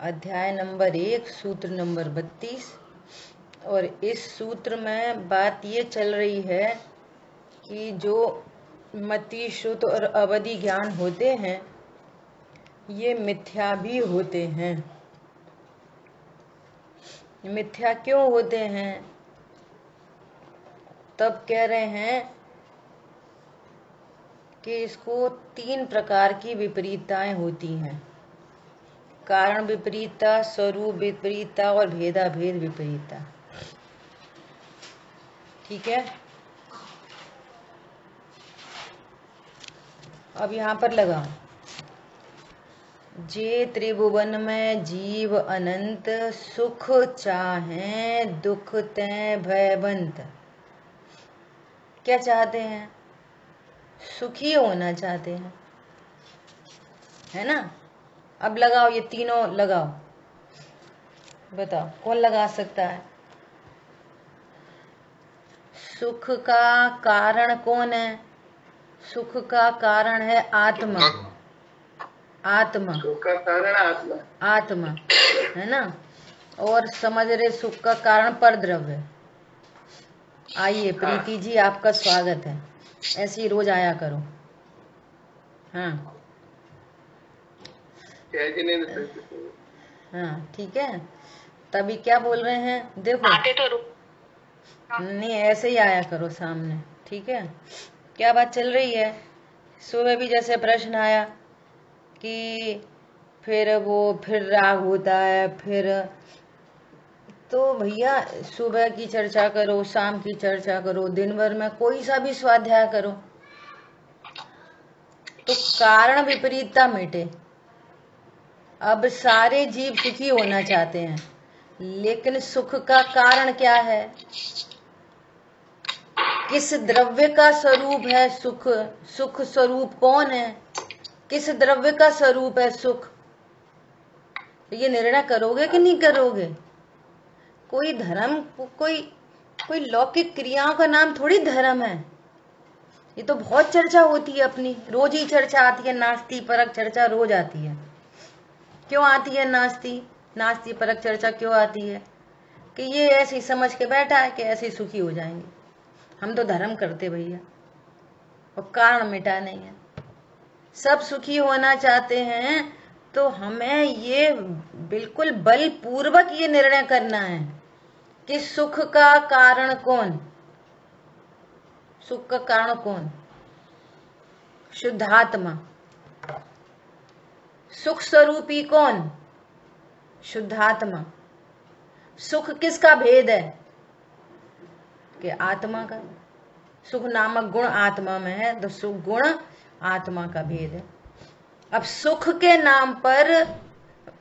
अध्याय नंबर 1 सूत्र नंबर 32। और इस सूत्र में बात ये चल रही है कि जो मति, श्रुत और अवधि ज्ञान होते हैं ये मिथ्या भी होते हैं। मिथ्या क्यों होते हैं? तब कह रहे हैं कि इसको 3 प्रकार की विपरीतताएं होती हैं। कारण विपरीतता, स्वरूप विपरीतता और भेदा भेद विपरीतता। ठीक है, अब यहाँ पर लगाओ। जे त्रिभुवन में जीव अनंत, सुख चाहें दुख तैं भयबंत। क्या चाहते हैं? सुखी होना चाहते हैं, है ना। अब लगाओ, ये तीनों लगाओ, बताओ कौन लगा सकता है? सुख का कारण कौन है? सुख का कारण है आत्मा। आत्मा, सुख का कारण आत्मा। आत्मा है ना। और समझ रहे सुख का कारण पर द्रव्य। आइए प्रीति जी, आपका स्वागत है। ऐसे ही रोज आया करो। हाँ हाँ, ठीक है। तभी क्या बोल रहे हैं, देखो आते तो नहीं, ऐसे ही आया करो सामने। ठीक है, क्या बात चल रही है? सुबह भी जैसे प्रश्न आया कि फिर राग होता है, फिर तो भैया सुबह की चर्चा करो, शाम की चर्चा करो, दिन भर में कोई सा भी स्वाध्याय करो तो कारण विपरीतता मिटे। अब सारे जीव सुखी होना चाहते हैं, लेकिन सुख का कारण क्या है? किस द्रव्य का स्वरूप है सुख? सुख स्वरूप कौन है? किस द्रव्य का स्वरूप है सुख? ये निर्णय करोगे कि नहीं करोगे? कोई धर्म, कोई लौकिक क्रियाओं का नाम थोड़ी धर्म है। ये तो बहुत चर्चा होती है अपनी, रोज ही चर्चा आती है। नास्ती परक चर्चा रोज आती है। क्यों आती है नास्ती परक चर्चा क्यों आती है? कि ये ऐसी समझ के बैठा है कि ऐसे सुखी हो जाएंगे। हम तो धर्म करते भैया, और कारण मिटा नहीं है। सब सुखी होना चाहते हैं तो हमें ये बिल्कुल बलपूर्वक ये निर्णय करना है कि सुख का कारण कौन? सुख का कारण कौन? शुद्धात्मा। सुख स्वरूपी कौन? शुद्धात्मा। सुख किसका भेद है? कि आत्मा का। सुख नामक गुण आत्मा में है, तो सुख गुण आत्मा का भेद है। अब सुख के नाम पर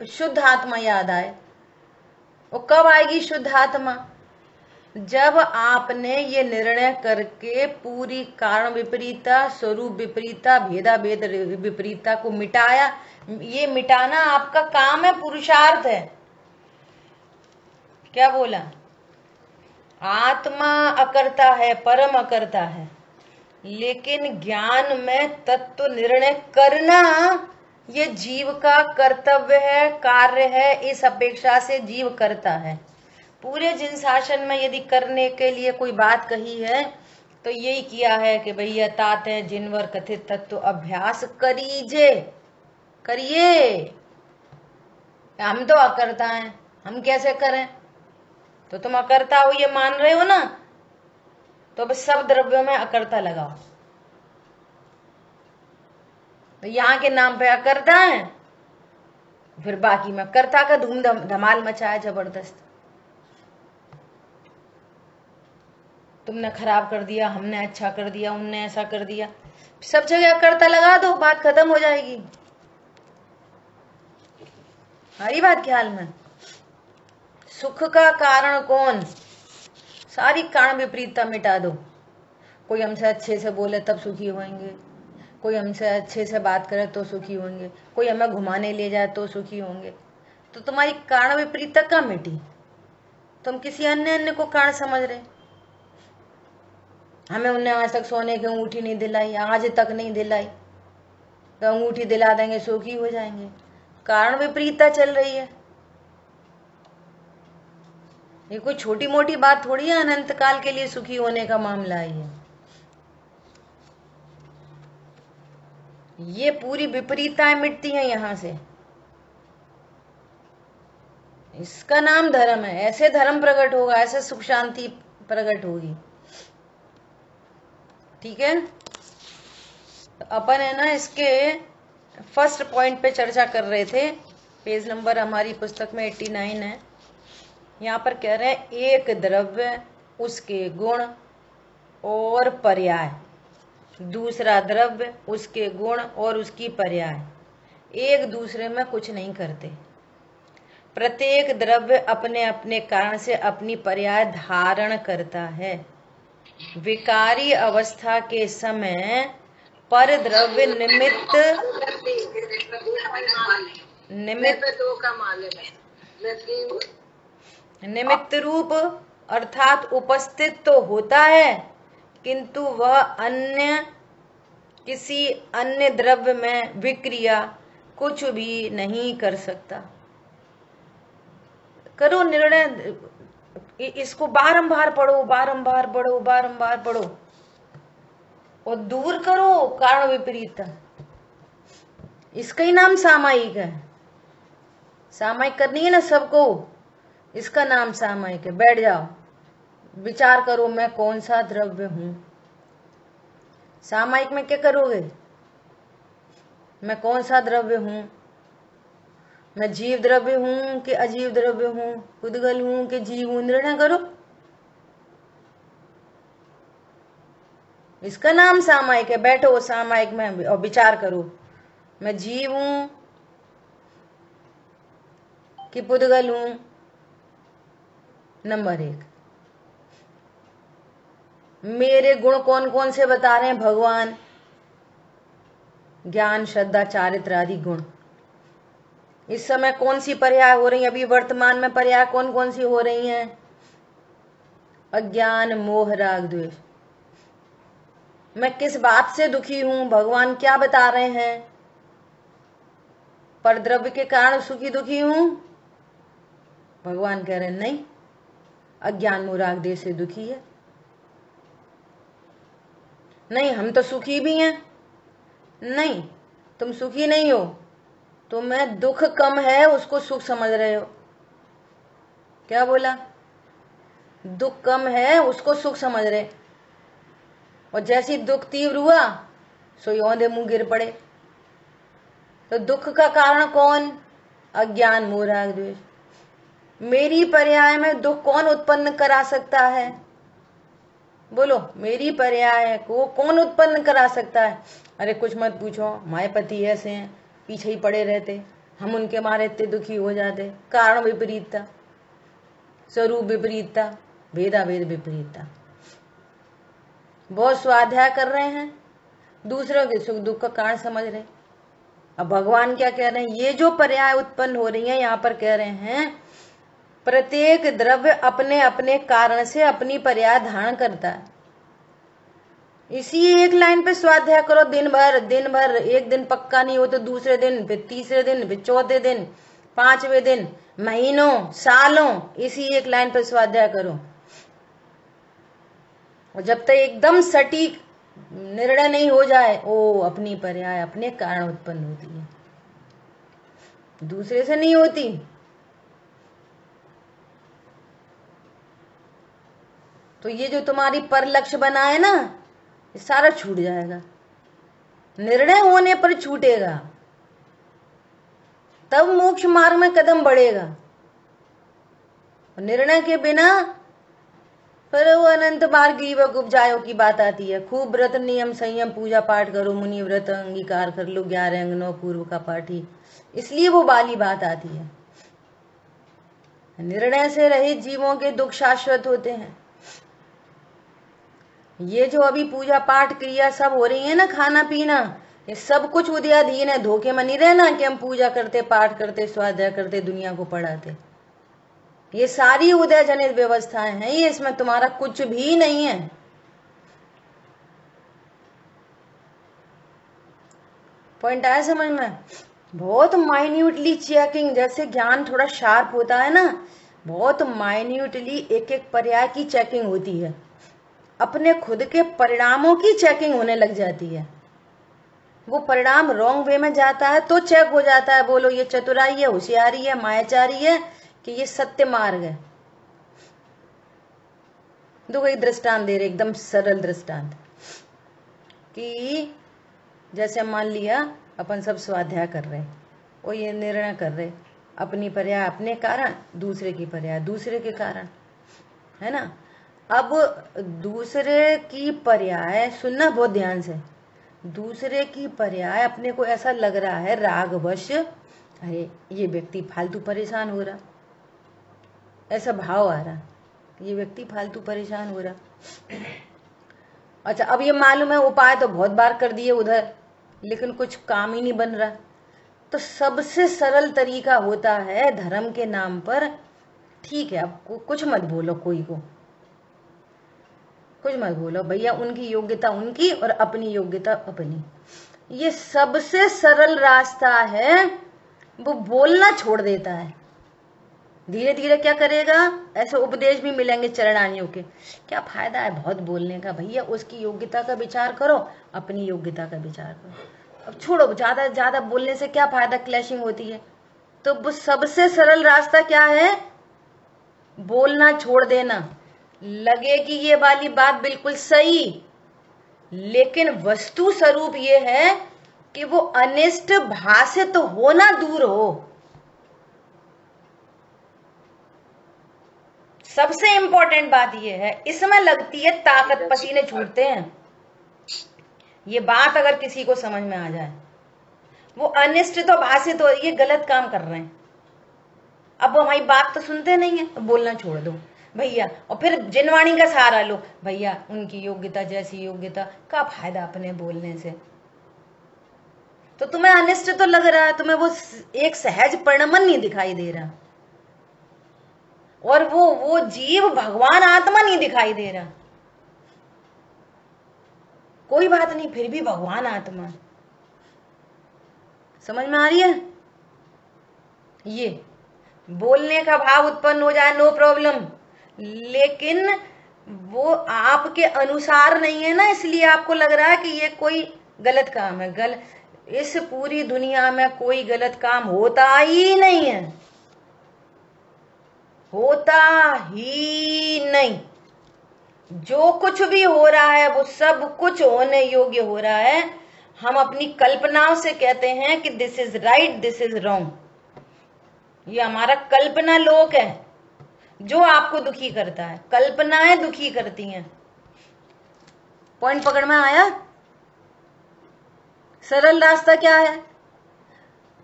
शुद्ध आत्मा याद आए। वो कब आएगी शुद्ध आत्मा? जब आपने ये निर्णय करके पूरी कारण विपरीतता, स्वरूप विपरीतता, भेदा भेद विपरीतता को मिटाया। ये मिटाना आपका काम है, पुरुषार्थ है। क्या बोला? आत्मा अकर्ता है, परम अकर्ता है, लेकिन ज्ञान में तत्व निर्णय करना ये जीव का कर्तव्य है, कार्य है। इस अपेक्षा से जीव करता है। पूरे जिन शासन में यदि करने के लिए कोई बात कही है तो यही किया है कि भैया तात है जिनवर कथित तत्व अभ्यास करिए। हम तो अकर्ता हैं, हम कैसे करें? तो तुम अकर्ता हो ये मान रहे हो ना, तो बस सब द्रव्यों में अकर्ता लगाओ। तो यहाँ के नाम पे अकर्ता है, फिर बाकी में कर्ता का धूम धमाल मचाया जबरदस्त। तुमने खराब कर दिया, हमने अच्छा कर दिया, उनने ऐसा कर दिया, सब जगह अकर्ता लगा दो, बात खत्म हो जाएगी। हरी बात ख्याल में। सुख का कारण कौन? सारी कारण विपरीतता मिटा दो। कोई हमसे अच्छे से बोले तब सुखी होंगे, कोई हमसे अच्छे से बात करे तो सुखी होंगे, कोई हमें घुमाने ले जाए तो सुखी होंगे। तो तुम्हारी कारण विपरीतता कहाँ मिटी? तुम किसी अन्य को कारण समझ रहे। हमें उनने आज तक सोने की अंगूठी नहीं दिलाई, आज तक नहीं दिलाई, तो अंगूठी दिला देंगे सुखी हो जाएंगे। कारण विपरीतता चल रही है। ये कोई छोटी मोटी बात थोड़ी है, अनंत काल के लिए सुखी होने का मामला है ये पूरी विपरीतताएं मिटती हैं यहां से। इसका नाम धर्म है। ऐसे धर्म प्रकट होगा, ऐसे सुख शांति प्रकट होगी। ठीक है, तो अपन है ना इसके फर्स्ट पॉइंट पे चर्चा कर रहे थे। पेज नंबर हमारी पुस्तक में 89 है। यहाँ पर कह रहे हैं एक द्रव्य, उसके गुण और पर्याय, दूसरा द्रव्य, उसके गुण और उसकी पर्याय एक दूसरे में कुछ नहीं करते। प्रत्येक द्रव्य अपने अपने कारण से अपनी पर्याय धारण करता है। विकारी अवस्था के समय पर द्रव्य निमित्त रूप अर्थात उपस्थित तो होता है, किंतु वह अन्य किसी अन्य द्रव्य में विक्रिया कुछ भी नहीं कर सकता। करो निर्णय, इसको बारंबार पढ़ो, बारंबार पढ़ो, बारंबार पढ़ो और दूर करो कारण विपरीतता। इसका ही नाम सामायिक है। सामायिक करनी है ना सबको, इसका नाम सामायिक है। बैठ जाओ, विचार करो मैं कौन सा द्रव्य हूं। सामायिक में क्या करोगे? मैं कौन सा द्रव्य हूं? मैं जीव द्रव्य हूं कि अजीव द्रव्य हूं, उद्गल हूं कि जीव हूं, निर्णय करो। इसका नाम सामायिक है। बैठो सामायिक में और विचार करो, मैं जीव हूं कि पुद्गल हूं। नंबर 1, मेरे गुण कौन कौन से बता रहे हैं भगवान? ज्ञान, श्रद्धा, चारित्र आदि गुण। इस समय कौन सी पर्याय हो रही है? अभी वर्तमान में पर्याय कौन कौन सी हो रही हैं? अज्ञान, मोह, राग, द्वेष। मैं किस बात से दुखी हूं? भगवान क्या बता रहे हैं? पर द्रव्य के कारण सुखी दुखी हूं? भगवान कह रहे हैं नहीं, अज्ञान, मोह, राग, द्वेष से दुखी है। नहीं, हम तो सुखी भी हैं। नहीं, तुम सुखी नहीं हो, तुम्हें दुख कम है उसको सुख समझ रहे हो। क्या बोला? दुख कम है उसको सुख समझ रहे, और जैसी दुख तीव्र हुआ सो औंधे मुंह गिर पड़े। तो दुख का कारण कौन? अज्ञान, मोह, राग, द्वेष। मेरी पर्याय में दुख कौन उत्पन्न करा सकता है? बोलो, मेरी पर्याय को कौन उत्पन्न करा सकता है? अरे कुछ मत पूछो, हमारे पति ऐसे हैं, पीछे ही पड़े रहते, हम उनके मारे इतने दुखी हो जाते। कारण विपरीतता, स्वरूप विपरीतता, भेदा भेद विपरीतता। बहुत स्वाध्याय कर रहे हैं, दूसरों के सुख दुख का कारण समझ रहे। अब भगवान क्या कह रहे हैं? ये जो पर्याय उत्पन्न हो रही है यहाँ पर कह रहे हैं प्रत्येक द्रव्य अपने अपने कारण से अपनी पर्याय धारण करता है। इसी एक लाइन पे स्वाध्याय करो दिन भर दिन भर। एक दिन पक्का नहीं हो तो दूसरे दिन, फिर तीसरे दिन, फिर चौथे दिन, पांचवें दिन, महीनों, सालों इसी एक लाइन पे स्वाध्याय करो। और जब तक एकदम सटीक निर्णय नहीं हो जाए, ओ अपनी पर्याय अपने कारण उत्पन्न होती है, दूसरे से नहीं होती। तो ये जो तुम्हारी पर लक्ष्य बना है ना, ये सारा छूट जाएगा। निर्णय होने पर छूटेगा, तब मोक्ष मार्ग में कदम बढ़ेगा। निर्णय के बिना फिर वो अनंत मार्गी व उपजायों की बात आती है। खूब व्रत, नियम, संयम, पूजा पाठ करो, मुनि व्रत अंगीकार कर लो, 11 अंगनों पूर्व का पाठी, इसलिए वो बाली बात आती है। निर्णय से रहित जीवों के दुख शाश्वत होते हैं। ये जो अभी पूजा पाठ क्रिया सब हो रही है ना, खाना पीना, ये सब कुछ उदयाधीन है। धोखे में नहीं रहना कि हम पूजा करते, पाठ करते, स्वाध्याय करते, दुनिया को पढ़ाते। ये सारी उदय जनित व्यवस्थाएं हैं, ये इसमें तुम्हारा कुछ भी नहीं है। पॉइंट आया समझ में? बहुत माइन्यूटली चेकिंग, जैसे ज्ञान थोड़ा शार्प होता है ना, बहुत माइन्यूटली एक एक पर्याय की चेकिंग होती है, अपने खुद के परिणामों की चेकिंग होने लग जाती है। वो परिणाम रॉन्ग वे में जाता है तो चेक हो जाता है, बोलो ये चतुराई है, होशियारी है, मायाचारी है कि ये सत्य मार्ग है। देखो एक दृष्टांत दे रहे, एकदम सरल दृष्टांत, कि जैसे मान लिया अपन सब स्वाध्याय कर रहे और ये निर्णय कर रहे, अपनी पर्याय अपने कारण, दूसरे की पर्याय दूसरे के कारण, है ना। अब दूसरे की पर्याय सुनना बहुत ध्यान से, दूसरे की पर्याय अपने को ऐसा लग रहा है रागवश, अरे ये व्यक्ति फालतू परेशान हो रहा, ऐसा भाव आ रहा, ये व्यक्ति फालतू परेशान हो रहा। अच्छा, अब ये मालूम है उपाय तो बहुत बार कर दिए उधर, लेकिन कुछ काम ही नहीं बन रहा। तो सबसे सरल तरीका होता है धर्म के नाम पर, ठीक है अब कुछ मत बोलो, कोई को कुछ मत बोलो भैया, उनकी योग्यता उनकी और अपनी योग्यता अपनी, ये सबसे सरल रास्ता है। वो बोलना छोड़ देता है, धीरे धीरे क्या करेगा, ऐसे उपदेश भी मिलेंगे चरणानियों के, क्या फायदा है बहुत बोलने का, भैया उसकी योग्यता का विचार करो, अपनी योग्यता का विचार करो। अब छोड़ो, ज्यादा ज्यादा बोलने से क्या फायदा, क्लैशिंग होती है। तो वो सबसे सरल रास्ता क्या है, बोलना छोड़ देना। लगेगी ये वाली बात बिल्कुल सही, लेकिन वस्तु स्वरूप ये है कि वो अनिष्ट भाषित होना दूर हो। सबसे इंपॉर्टेंट बात ये है, इसमें लगती है ताकत, पसीने छूटते हैं। ये बात अगर किसी को समझ में आ जाए, वो अनिष्ट तो भाषित हो, ये गलत काम कर रहे हैं, अब वो हमारी बात तो सुनते नहीं है, तो बोलना छोड़ दो भैया, और फिर जिनवाणी का सहारा लो, भैया उनकी योग्यता जैसी योग्यता, का फायदा अपने बोलने से। तो तुम्हें अनिष्ट तो लग रहा है, तुम्हें वो एक सहज परिणमन नहीं दिखाई दे रहा, और वो जीव भगवान आत्मा नहीं दिखाई दे रहा। कोई बात नहीं, फिर भी भगवान आत्मा। समझ में आ रही है? ये बोलने का भाव उत्पन्न हो जाए, नो प्रॉब्लम, लेकिन वो आपके अनुसार नहीं है ना, इसलिए आपको लग रहा है कि ये कोई गलत काम है। इस पूरी दुनिया में कोई गलत काम होता ही नहीं है, होता ही नहीं। जो कुछ भी हो रहा है वो सब कुछ होने योग्य हो रहा है। हम अपनी कल्पनाओं से कहते हैं कि this is right, this is wrong. ये हमारा कल्पना लोक है जो आपको दुखी करता है, कल्पनाएं दुखी करती हैं। पॉइंट पकड़ में आया? सरल रास्ता क्या है?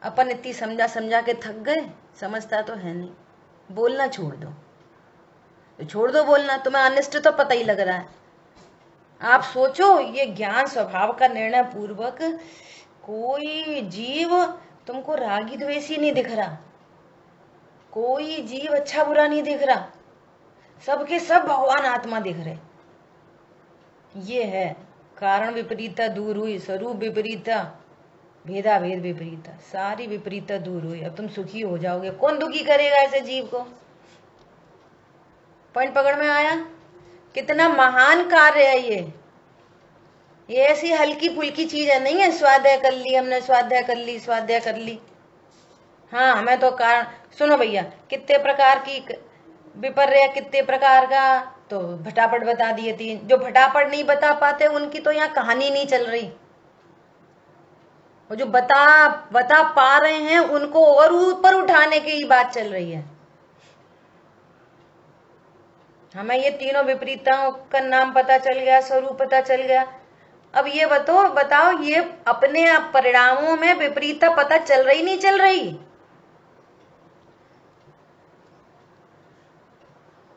अपन इतनी समझा समझा के थक गए, समझता तो है नहीं। बोलना छोड़ दो, तो छोड़ दो बोलना, तुम्हें अनिष्ट तो पता ही लग रहा है। आप सोचो, ये ज्ञान स्वभाव का निर्णय पूर्वक कोई जीव तुमको रागी द्वेषी नहीं दिख रहा, कोई जीव अच्छा बुरा नहीं दिख रहा, सबके सब भगवान आत्मा दिख रहे। ये है कारण विपरीतता दूर हुई, स्वरूप विपरीतता, भेदा भेद विपरीतता, सारी विपरीतता दूर हुई। अब तुम सुखी हो जाओगे। कौन दुखी करेगा ऐसे जीव को? पॉइंट पकड़ में आया? कितना महान कार्य है ये ऐसी हल्की फुल्की चीज है नहीं है। स्वाध्याय कर ली हमने, स्वाध्याय कर ली, स्वाध्याय कर ली, हाँ हमें तो कारण। सुनो भैया, कितने प्रकार की विपर्य, कितने प्रकार का, तो फटाफट बता दिए तीन। जो फटाफट नहीं बता पाते उनकी तो यहाँ कहानी नहीं चल रही, वो जो बता पा रहे हैं उनको और ऊपर उठाने की बात चल रही है। हमें ये तीनों विपरीतताओं का नाम पता चल गया, स्वरूप पता चल गया। अब ये बताओ ये अपने आप परिणामों में विपरीतता पता चल रही नहीं चल रही?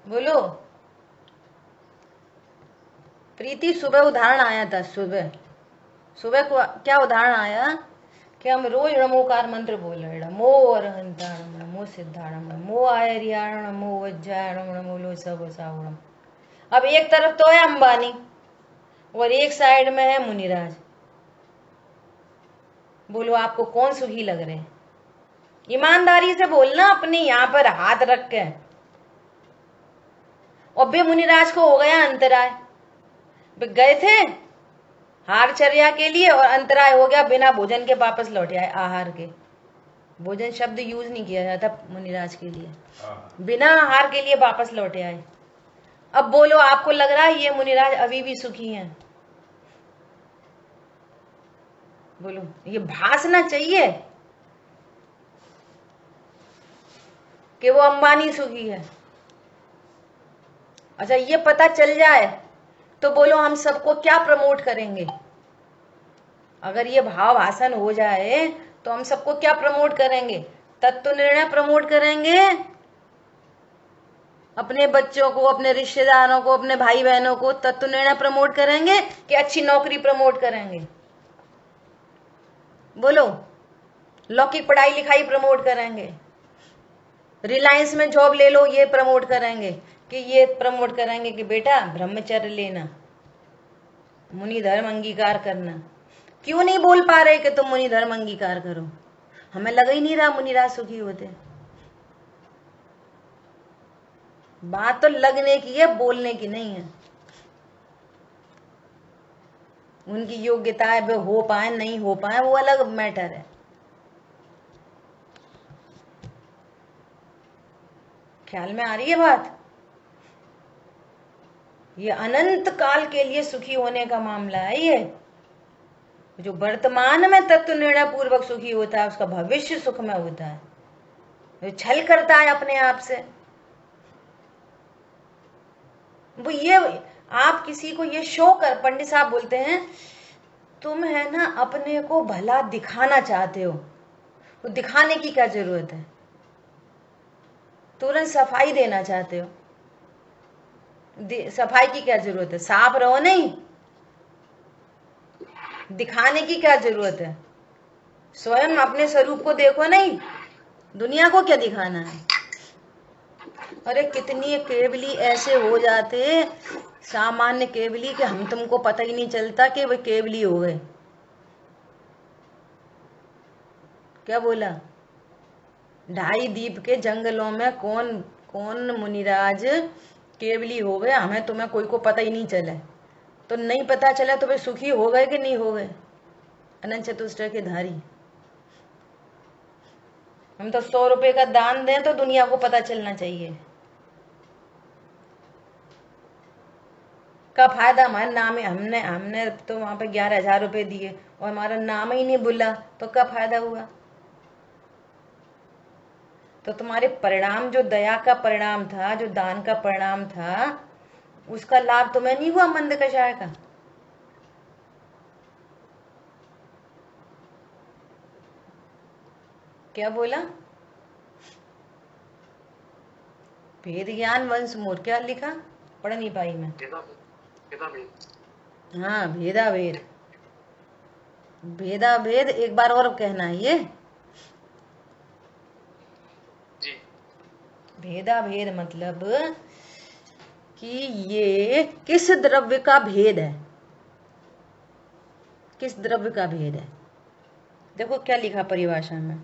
बोलो प्रीति। सुबह उदाहरण आया था, सुबह को क्या उदाहरण आया कि हम रोज नमोकार मंत्र बोल रहे, नमो अरहंताणम, नमो सिद्धाणम, नमो आयर्याणम, नमो वज्रायणम, नमो लो सब सावणम। अब एक तरफ तो है अंबानी और एक साइड में है मुनिराज। बोलो आपको कौन सुखी लग रहे हैं? ईमानदारी से बोलना, अपने यहाँ पर हाथ रख के। और बे मुनिराज को हो गया अंतराय, गए थे हारचर्या के लिए और अंतराय हो गया, बिना भोजन के वापस लौट आए। आहार के, भोजन शब्द यूज नहीं किया जाता मुनिराज के लिए, बिना आहार के लिए वापस लौटे आए। अब बोलो, आपको लग रहा है ये मुनिराज अभी भी सुखी हैं? बोलो, ये भासना चाहिए कि वो अंबानी सुखी है। अच्छा, ये पता चल जाए तो बोलो हम सबको क्या प्रमोट करेंगे? अगर ये भाव भाषण हो जाए तो हम सबको क्या प्रमोट करेंगे? तत्व निर्णय प्रमोट करेंगे, अपने बच्चों को, अपने रिश्तेदारों को, अपने भाई बहनों को तत्व निर्णय प्रमोट करेंगे कि अच्छी नौकरी प्रमोट करेंगे? बोलो, लौकिक पढ़ाई लिखाई प्रमोट करेंगे, रिलायंस में जॉब ले लो ये प्रमोट करेंगे, कि ये प्रमोट करेंगे कि बेटा ब्रह्मचर्य लेना, मुनि धर्म अंगीकार करना? क्यों नहीं बोल पा रहे कि तुम मुनि धर्म अंगीकार करो? हमें लग ही नहीं रहा मुनिराज सुखी होते। बात तो लगने की है, बोलने की नहीं है। उनकी योग्यता है, वे हो पाए नहीं हो पाए वो अलग मैटर है। ख्याल में आ रही है बात? ये अनंत काल के लिए सुखी होने का मामला है। ये जो वर्तमान में तत्व निर्णय पूर्वक सुखी होता है उसका भविष्य सुख में होता है। जो छल करता है अपने आप से, वो ये आप किसी को ये शो कर, पंडित साहब बोलते हैं तुम है ना अपने को भला दिखाना चाहते हो, तो दिखाने की क्या जरूरत है? तुरंत सफाई देना चाहते हो, सफाई की क्या जरूरत है? साफ रहो, नहीं दिखाने की क्या जरूरत है? स्वयं अपने स्वरूप को देखो, नहीं दुनिया को क्या दिखाना है? अरे कितनी केवली ऐसे हो जाते, सामान्य केवली, कि हम तुमको पता ही नहीं चलता कि वे केवली हो गए। क्या बोला? 2.5 द्वीप के जंगलों में कौन कौन मुनिराज केवली हो गए, हमें तुम्हें कोई को पता ही नहीं चला। तो नहीं पता चला तो वे सुखी हो गए कि नहीं हो गए? अनंत चतुष्टय के धारी। हम तो 100 रुपए का दान दें तो दुनिया को पता चलना चाहिए। का फायदा? हमारे नाम है, हमने तो वहां पे 11,000 रुपए दिए और हमारा नाम ही नहीं बोला, तो क्या फायदा हुआ? तो तुम्हारे परिणाम, जो दया का परिणाम था, जो दान का परिणाम था, उसका लाभ तुम्हें नहीं हुआ मंद कषाय का? क्या बोला? भेद ज्ञान वंश मोर, क्या लिखा? पढ़ नहीं पाई मैं। हाँ, भेदा भेद, भेदा भेद एक बार और कहना है ये। भेदा भेद मतलब कि ये किस द्रव्य का भेद है? किस द्रव्य का भेद है? देखो क्या लिखा परिभाषा में,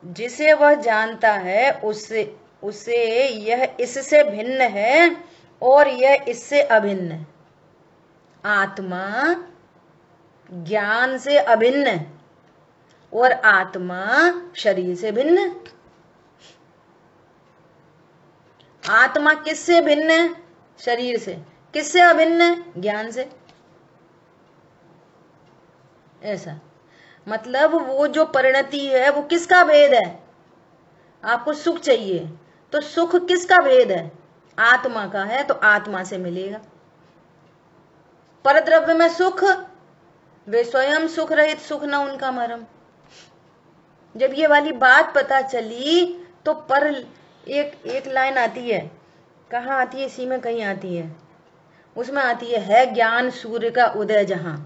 जिसे वह जानता है उसे उसे यह इससे भिन्न है और यह इससे अभिन्न है। आत्मा ज्ञान से अभिन्न है और आत्मा शरीर से भिन्न है। आत्मा किससे भिन्न है? शरीर से। किससे अभिन्न है? ज्ञान से। ऐसा मतलब वो जो परिणति है वो किसका भेद है? आपको सुख चाहिए तो सुख किसका भेद है? आत्मा का है, तो आत्मा से मिलेगा। परद्रव्य में सुख, वे स्वयं सुख रहित, सुख न उनका मरम। जब ये वाली बात पता चली तो पर एक लाइन आती है, कहाँ आती है? इसी में कहीं आती है, उसमें आती है ज्ञान सूर्य का उदय जहां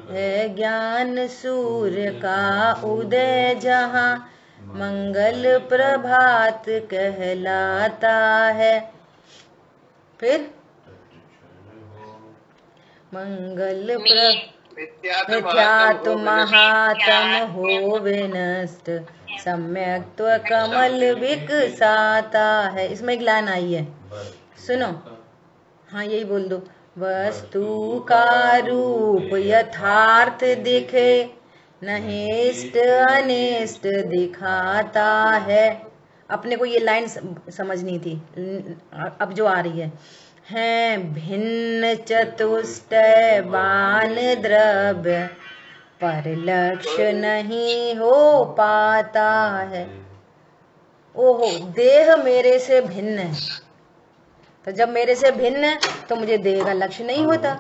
है, ज्ञान सूर्य का उदय जहां मंगल प्रभात कहलाता है। फिर मंगल मिथ्यात्व महात्म हो विनष्ट, सम्यक कमल विकसाता है। इसमें एक लाइन आई है, सुनो। हाँ यही बोल दो। वस्तु का रूप यथार्थ दिखे, नहीं इष्ट अनिष्ट दिखाता है। अपने को ये लाइन समझनी थी, अब जो आ रही है भिन्न चतुष्टयवान द्रव्य, पर लक्ष्य नहीं हो पाता है। ओहो, देह मेरे से भिन्न है, तो जब मेरे से भिन्न है तो मुझे देह का लक्ष्य नहीं होता।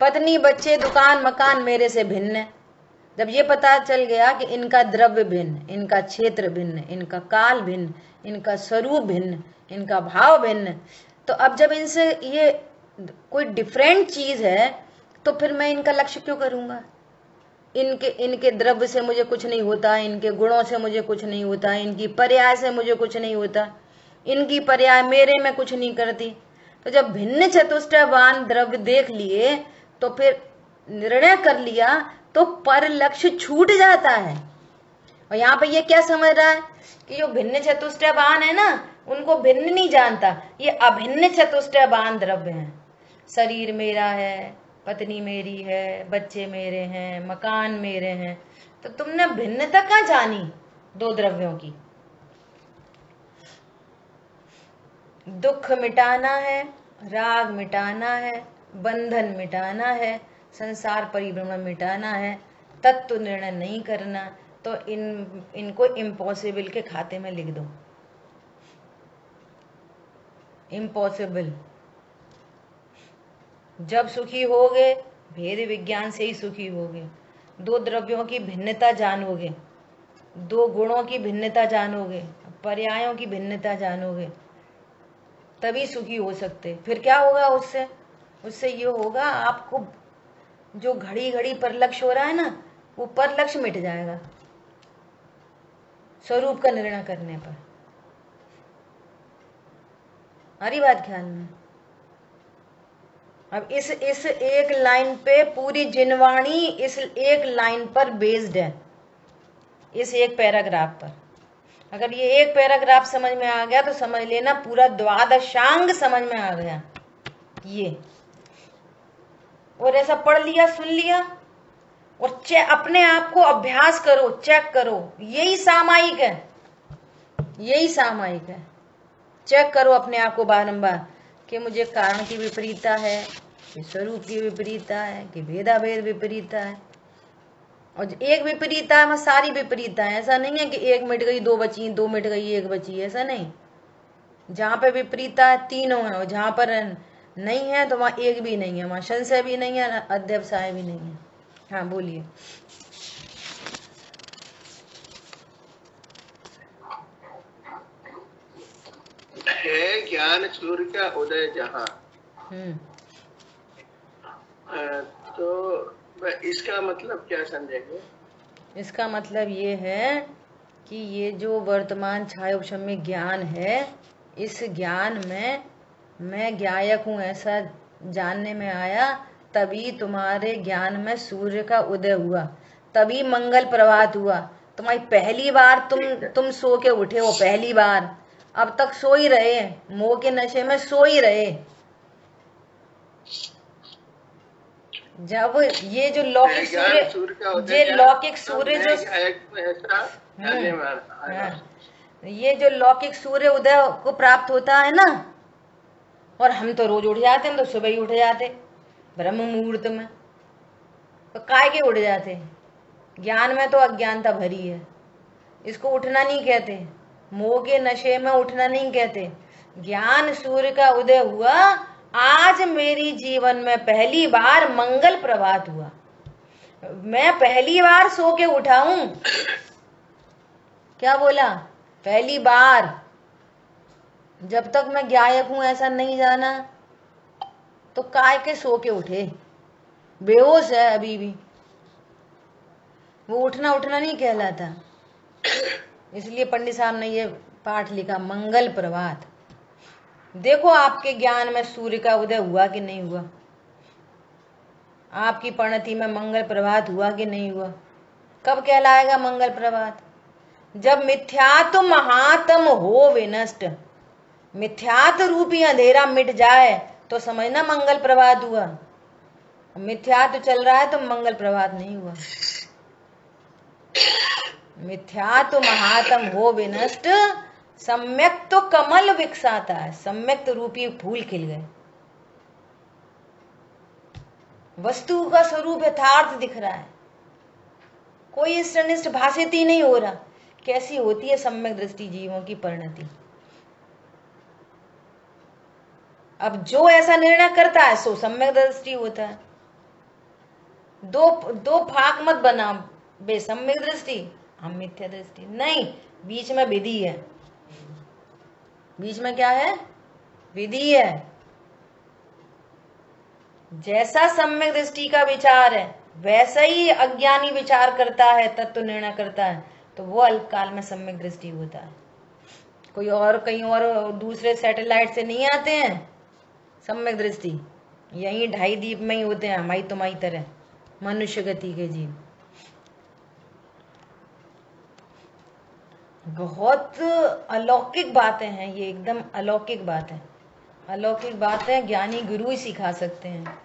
पत्नी बच्चे दुकान मकान मेरे से भिन्न है। जब ये पता चल गया कि इनका द्रव्य भिन्न, इनका क्षेत्र भिन्न, इनका काल भिन्न, इनका स्वरूप भिन्न, इनका भाव भिन्न, तो अब जब इनसे ये कोई डिफरेंट चीज है तो फिर मैं इनका लक्ष्य क्यों करूंगा। इनके द्रव्य से मुझे कुछ नहीं होता, इनके गुणों से मुझे कुछ नहीं होता, इनकी पर्याय से मुझे कुछ नहीं होता, इनकी पर्याय मेरे में कुछ नहीं करती। तो जब भिन्न चतुष्टयवान द्रव्य देख लिए तो फिर निर्णय कर लिया तो पर लक्ष्य छूट जाता है। और यहाँ पे ये क्या समझ रहा है कि जो भिन्न चतुष्टयवान है ना, उनको भिन्न नहीं जानता, ये अभिन्न चतुष्टयवान द्रव्य हैं। शरीर मेरा है, पत्नी मेरी है, बच्चे मेरे हैं, मकान मेरे हैं। तो तुमने भिन्नता कहाँ जानी दो द्रव्यों की। दुख मिटाना है, राग मिटाना है, बंधन मिटाना है, संसार परिभ्रमण मिटाना है, तत्व निर्णय नहीं करना, तो इनको इम्पॉसिबल के खाते में लिख दो। इम्पॉसिबल। जब सुखी होगे भेद विज्ञान से ही सुखी होगे। दो द्रव्यों की भिन्नता जानोगे, दो गुणों की भिन्नता जानोगे, पर्यायों की भिन्नता जानोगे, तभी सुखी हो सकते। फिर क्या होगा उससे? उससे ये होगा आपको जो घड़ी घड़ी परलक्ष्य हो रहा है ना, वो परलक्ष्य मिट जाएगा स्वरूप का निर्णय करने पर। हरी बात ख्याल में। अब इस एक लाइन पे पूरी जिनवाणी इस एक लाइन पर बेस्ड है, इस एक पैराग्राफ पर। अगर ये एक पैराग्राफ समझ में आ गया तो समझ लेना पूरा द्वादशांग समझ में आ गया ये। और ऐसा पढ़ लिया, सुन लिया, और अपने आप को अभ्यास करो, चेक करो। यही सामायिक है, यही सामायिक है। चेक करो अपने आप को बारंबार कि मुझे कारण की विपरीतता है, कि स्वरूप की विपरीतता है, कि भेदाभेद विपरीतता है। और एक विपरीतता में सारी विपरीतता है। ऐसा नहीं है कि एक मिट गई दो बची, दो मिट गई एक बची, ऐसा नहीं। जहां पे विपरीतता है तीनों है, और जहां पर नहीं है तो वहां एक भी नहीं है, वहां संशय भी नहीं है, अध्यवसाय भी नहीं है। हाँ बोलिए। है ज्ञान सूर्य का उदय जहाँ, तो इसका मतलब क्या समझेंगे? इसका मतलब ये है कि ये जो वर्तमान छायोपशम्य ज्ञान है, इस ज्ञान में मैं ज्ञायक हूँ ऐसा जानने में आया, तभी तुम्हारे ज्ञान में सूर्य का उदय हुआ, तभी मंगल प्रभात हुआ। तुम्हारी पहली बार तुम सो के उठे हो, पहली बार। अब तक सो ही रहे, मोह के नशे में सो ही रहे। जब ये जो लौकिक सूर्य, ये लौकिक सूर्य जो ये जो लौकिक सूर्य उदय को प्राप्त होता है ना, और हम तो रोज उठ जाते हैं, तो सुबह ही उठ जाते ब्रह्म मुहूर्त में। तो काय के उठ जाते? ज्ञान में तो अज्ञानता भरी है, इसको उठना नहीं कहते। मोह के नशे में उठना नहीं कहते। ज्ञान सूर्य का उदय हुआ, आज मेरी जीवन में पहली बार मंगल प्रभात हुआ। मैं पहली बार सो के उठा हूं। क्या बोला? पहली बार। जब तक मैं ज्ञायक हूं ऐसा नहीं जाना, तो काय के सो के उठे? बेहोश है अभी भी, वो उठना नहीं कहलाता। इसलिए पंडित साहब ने ये पाठ लिखा, मंगल प्रभात। देखो आपके ज्ञान में सूर्य का उदय हुआ कि नहीं हुआ। आपकी परिणति में मंगल प्रभात हुआ कि नहीं हुआ? कब कहलाएगा मंगल प्रभात? जब मिथ्यात्व महात्म हो विनष्ट, मिथ्यात्व रूपी अंधेरा मिट जाए तो समझना मंगल प्रभात हुआ। मिथ्यात्व चल रहा है तो मंगल प्रभात नहीं हुआ। मिथ्यात्व महात्म हो विनष्ट, सम्यक तो कमल विकसाता है, सम्यक रूपी फूल खिल गए। वस्तु का स्वरूप यथार्थ दिख रहा है, कोई इष्टनिष्ट भाषित ही नहीं हो रहा। कैसी होती है सम्यक दृष्टि जीवों की परिणति? अब जो ऐसा निर्णय करता है सो सम्यक दृष्टि होता है। दो फाक मत बना, बे सम्यक दृष्टि हम मिथ्या दृष्टि नहीं, बीच में विधि है। बीच में क्या है? विधि है। जैसा सम्यक दृष्टि का विचार है वैसा ही अज्ञानी विचार करता है, तत्व निर्णय करता है, तो वो अल्पकाल में सम्यक दृष्टि होता है। कोई और कहीं और दूसरे सैटेलाइट से नहीं आते हैं सम्यक दृष्टि, यही ढाई द्वीप में ही होते हैं, हमारी तुम्हारी तरह मनुष्य गति के जीव। बहुत अलौकिक बातें हैं ये, एकदम अलौकिक बात है। अलौकिक बातें ज्ञानी गुरु ही सिखा सकते हैं।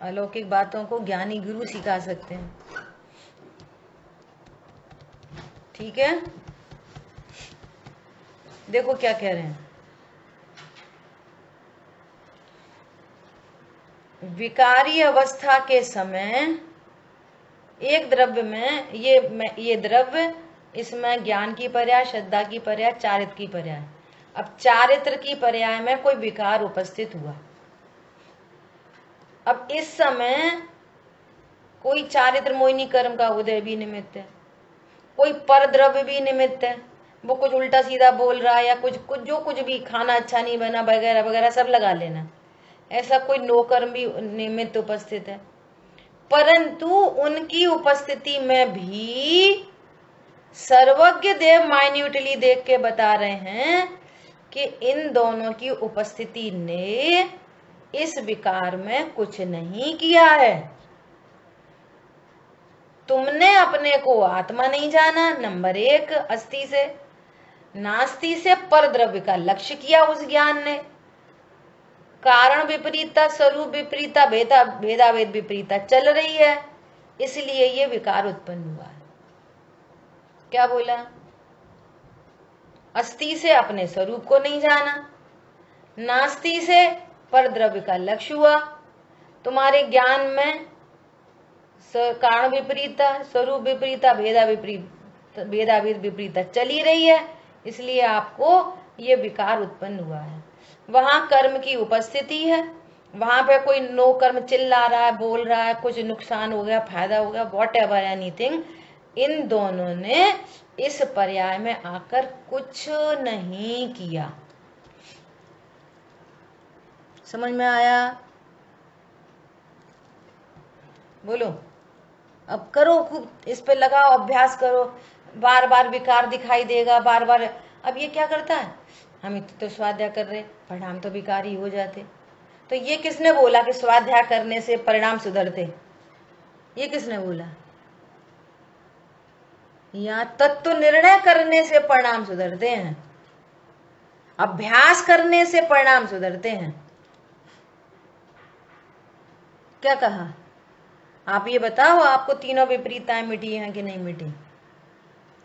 अलौकिक बातों को ज्ञानी गुरु सिखा सकते हैं। ठीक है, देखो क्या कह रहे हैं। विकारी अवस्था के समय एक द्रव्य में ये द्रव्य, इसमें ज्ञान की पर्याय, श्रद्धा की पर्याय, चारित्र की पर्याय। अब चारित्र की पर्याय में कोई विकार उपस्थित हुआ। अब इस समय कोई चारित्र मोहिनी कर्म का उदय भी निमित्त है, कोई पर द्रव्य भी निमित्त है। वो कुछ उल्टा सीधा बोल रहा है या कुछ भी, खाना अच्छा नहीं बना वगैरह वगैरह सब लगा लेना, ऐसा कोई नो कर्म भी निमित्त उपस्थित है। परंतु उनकी उपस्थिति में भी सर्वज्ञ देव माइन्यूटली देख के बता रहे हैं कि इन दोनों की उपस्थिति ने इस विकार में कुछ नहीं किया है। तुमने अपने को आत्मा नहीं जाना, नंबर एक, अस्थि से नास्ति से पर द्रव्य का लक्ष्य किया उस ज्ञान ने। कारण विपरीतता, स्वरूप विपरीतता, भेदाभेद विपरीतता चल रही है, इसलिए ये विकार उत्पन्न हुआ है। क्या बोला? अस्थि से अपने स्वरूप को नहीं जाना, नास्ति से पर द्रव्य का लक्ष्य हुआ। तुम्हारे ज्ञान में कारण विपरीतता, स्वरूप विपरीतता, भेदाभेद विपरीतता चली रही है, इसलिए आपको ये विकार उत्पन्न हुआ है। वहां कर्म की उपस्थिति है, वहां पे कोई नो कर्म चिल्ला रहा है, बोल रहा है, कुछ नुकसान हो गया, फायदा हो गया, वॉट एवर एनीथिंग, इन दोनों ने इस पर्याय में आकर कुछ नहीं किया। समझ में आया? बोलो, अब करो, खूब इस पे लगाओ, अभ्यास करो, बार बार विकार दिखाई देगा, बार बार। अब ये क्या करता है, हम तो स्वाध्याय कर रहे, परिणाम तो विकारी हो जाते। तो ये किसने बोला कि स्वाध्याय करने से परिणाम सुधरते? ये किसने बोला? यहाँ तत्व निर्णय करने से परिणाम सुधरते हैं, अभ्यास करने से परिणाम सुधरते हैं। क्या कहा? आप ये बताओ, आपको तीनों विपरीतताएं मिटी हैं कि नहीं मिटी?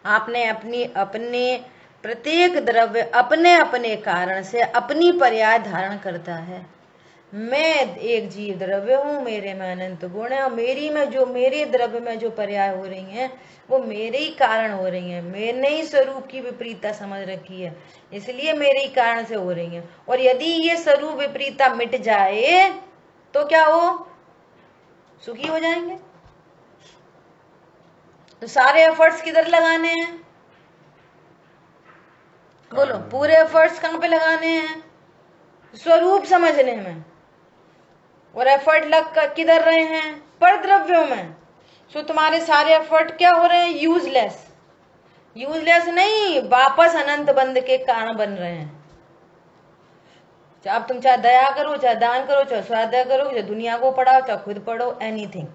आपने अपने प्रत्येक द्रव्य अपने अपने कारण से अपनी पर्याय धारण करता है। मैं एक जीव द्रव्य हूँ, मेरे में अनंत गुण है, और मेरे द्रव्य में जो पर्याय हो रही हैं वो मेरे ही कारण हो रही हैं। मैंने ही स्वरूप की विपरीतता समझ रखी है, इसलिए मेरे ही कारण से हो रही हैं। और यदि ये स्वरूप विपरीतता मिट जाए तो क्या हो? सुखी हो जाएंगे। तो सारे एफर्ट्स किधर लगाने हैं? बोलो, पूरे एफर्ट्स कहां पे लगाने हैं? स्वरूप समझने में। और एफर्ट लग किधर रहे हैं? पर द्रव्यों में। सो तुम्हारे सारे एफर्ट क्या हो रहे हैं? यूजलेस। यूजलेस नहीं, वापस अनंत बंध के कारण बन रहे हैं। अब तुम चाहे दया करो, चाहे दान करो, चाहे स्वाध्याय करो, चाहे दुनिया को पढ़ाओ, चाहे खुद पढ़ो, एनीथिंग।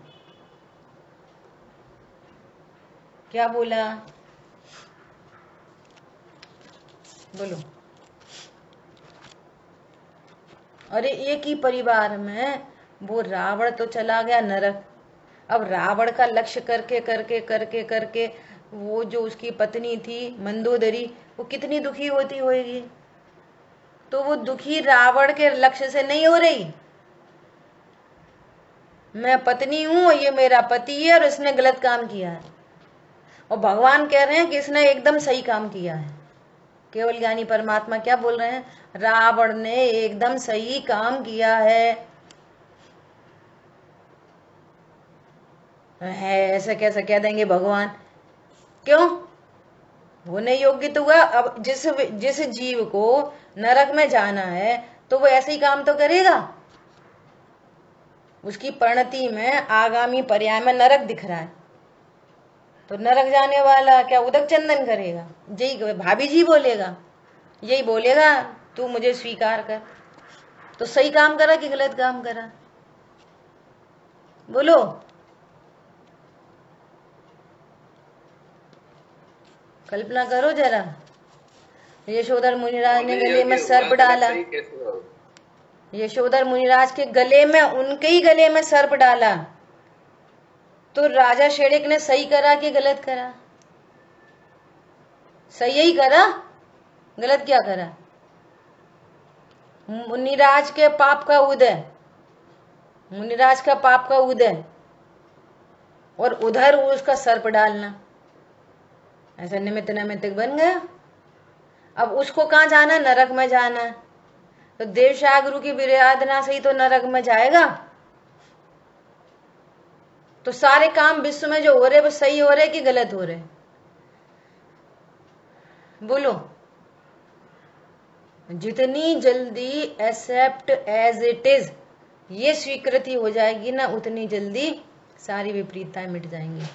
क्या बोला? बोलो। अरे एक ही परिवार में वो रावण तो चला गया नरक। अब रावण का लक्ष्य करके करके करके करके वो जो उसकी पत्नी थी मंदोदरी, वो कितनी दुखी होती होगी। तो वो दुखी रावण के लक्ष्य से नहीं हो रही। मैं पत्नी हूं, ये मेरा पति है और इसने गलत काम किया है, और भगवान कह रहे हैं कि इसने एकदम सही काम किया है। केवल ज्ञानी परमात्मा क्या बोल रहे हैं? रावण ने एकदम सही काम किया है ऐसा कैसा कह देंगे भगवान? क्यों? होने योग्य तो हुआ। अब जिस जिस जीव को नरक में जाना है तो वो ऐसे ही काम तो करेगा। उसकी परिणति में आगामी पर्याय में नरक दिख रहा है, तो नरक जाने वाला क्या उदक चंदन करेगा? यही भाभी जी बोलेगा, यही बोलेगा तू मुझे स्वीकार कर। तो सही काम करा कि गलत काम करा? बोलो। कल्पना करो जरा। यशोधर मुनिराज ने गले में सर्प डाला, यशोधर मुनिराज के गले में, उनके ही गले में सर्प डाला, तो राजा शेड़िक ने सही करा कि गलत करा? सही ही करा, गलत क्या करा? मुनिराज के पाप का उदय, मुनिराज का पाप का उदय, और उधर उसका सर्प डालना, ऐसा निमित्त नैमित्तिक बन गया। अब उसको कहाँ जाना? नरक में जाना। तो देवशागुरु की विराधना से ही तो नरक में जाएगा। तो सारे काम विश्व में जो हो रहे वो सही हो रहे कि गलत हो रहे? बोलो। जितनी जल्दी एक्सेप्ट एज इट इज ये स्वीकृति हो जाएगी ना, उतनी जल्दी सारी विपरीतताएं मिट जाएंगी।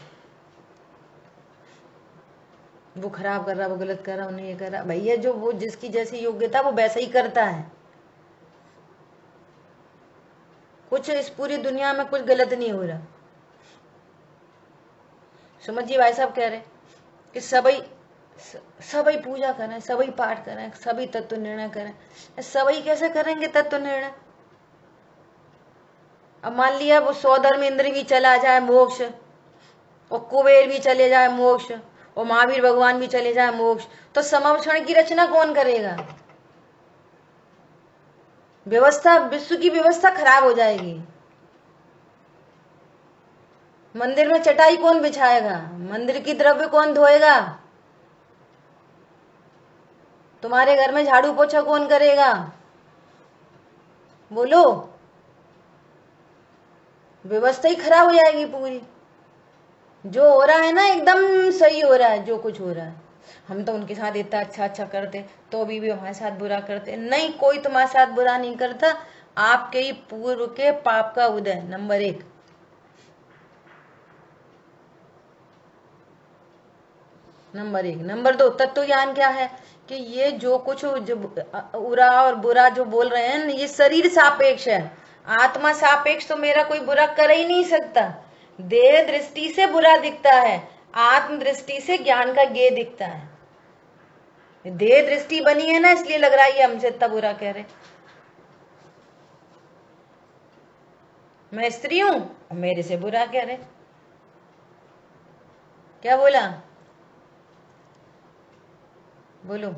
वो खराब कर रहा, वो गलत कर रहा, उन्हें ये कर रहा, भैया जो वो जिसकी जैसी योग्यता वो वैसा ही करता है। कुछ इस पूरी दुनिया में कुछ गलत नहीं हो रहा। सुमत जी भाई साहब कह रहे कि सभी पूजा करें, सभी पाठ करें, सभी तत्व निर्णय करें। सभी कैसे करेंगे तत्व निर्णय? अब मान लिया वो 100 धर्मेंद्र भी चला जाए मोक्ष, और कुबेर भी चले जाए मोक्ष, और महावीर भगवान भी चले जाए मोक्ष, तो समवक्षण की रचना कौन करेगा? व्यवस्था, विश्व की व्यवस्था खराब हो जाएगी। मंदिर में चटाई कौन बिछाएगा? मंदिर की द्रव्य कौन धोएगा? तुम्हारे घर में झाड़ू पोछा कौन करेगा? बोलो। व्यवस्था ही खराब हो जाएगी पूरी। जो हो रहा है ना एकदम सही हो रहा है, जो कुछ हो रहा है। हम तो उनके साथ इतना अच्छा अच्छा करते, तो भी हमारे साथ बुरा करते। नहीं, कोई तुम्हारे साथ बुरा नहीं करता। आपके ही पूर्व के पाप का उदय, नंबर 1। नंबर 1। नंबर 2, तत्व ज्ञान क्या है कि ये जो कुछ जो उरा और बुरा जो बोल रहे हैं, ये शरीर सापेक्ष है। आत्मा सापेक्ष तो मेरा कोई बुरा कर ही नहीं सकता। देह दृष्टि से बुरा दिखता है, आत्म दृष्टि से ज्ञान का ज्ञेय दिखता है। देह दृष्टि बनी है ना, इसलिए लग रहा है ये हमसे इतना बुरा कह रहे। मैं स्त्री हूं और मेरे से बुरा कह रहे। क्या बोला? बोलो।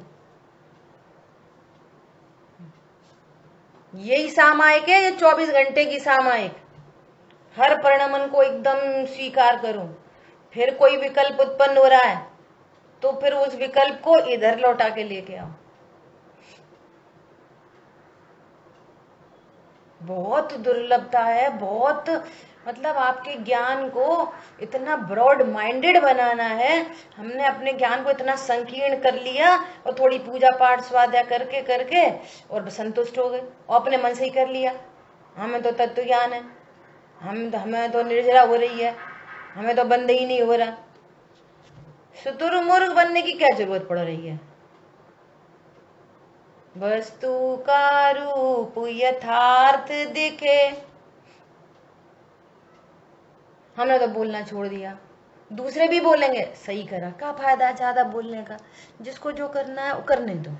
यही सामायिक है, ये 24 घंटे की सामायिक। हर परिणमन को एकदम स्वीकार करो। फिर कोई विकल्प उत्पन्न हो रहा है तो फिर उस विकल्प को इधर लौटा के लेके आओ। बहुत दुर्लभता है, बहुत मतलब आपके ज्ञान को इतना ब्रॉड माइंडेड बनाना है। हमने अपने ज्ञान को इतना संकीर्ण कर लिया, और थोड़ी पूजा पाठ स्वाध्याय करके करके और संतुष्ट हो गए, और अपने मन से ही कर लिया हमें तो तत्व ज्ञान है, हमें तो निर्जरा हो रही है, हमें तो बंद ही नहीं हो रहा। शुतुरमुर्ग बनने की क्या जरूरत पड़ रही है? वस्तु का रूप यथार्थ दिखे। हमने तो बोलना छोड़ दिया, दूसरे भी बोलेंगे, सही करा, क्या फायदा ज्यादा बोलने का। जिसको जो करना है वो करने दो,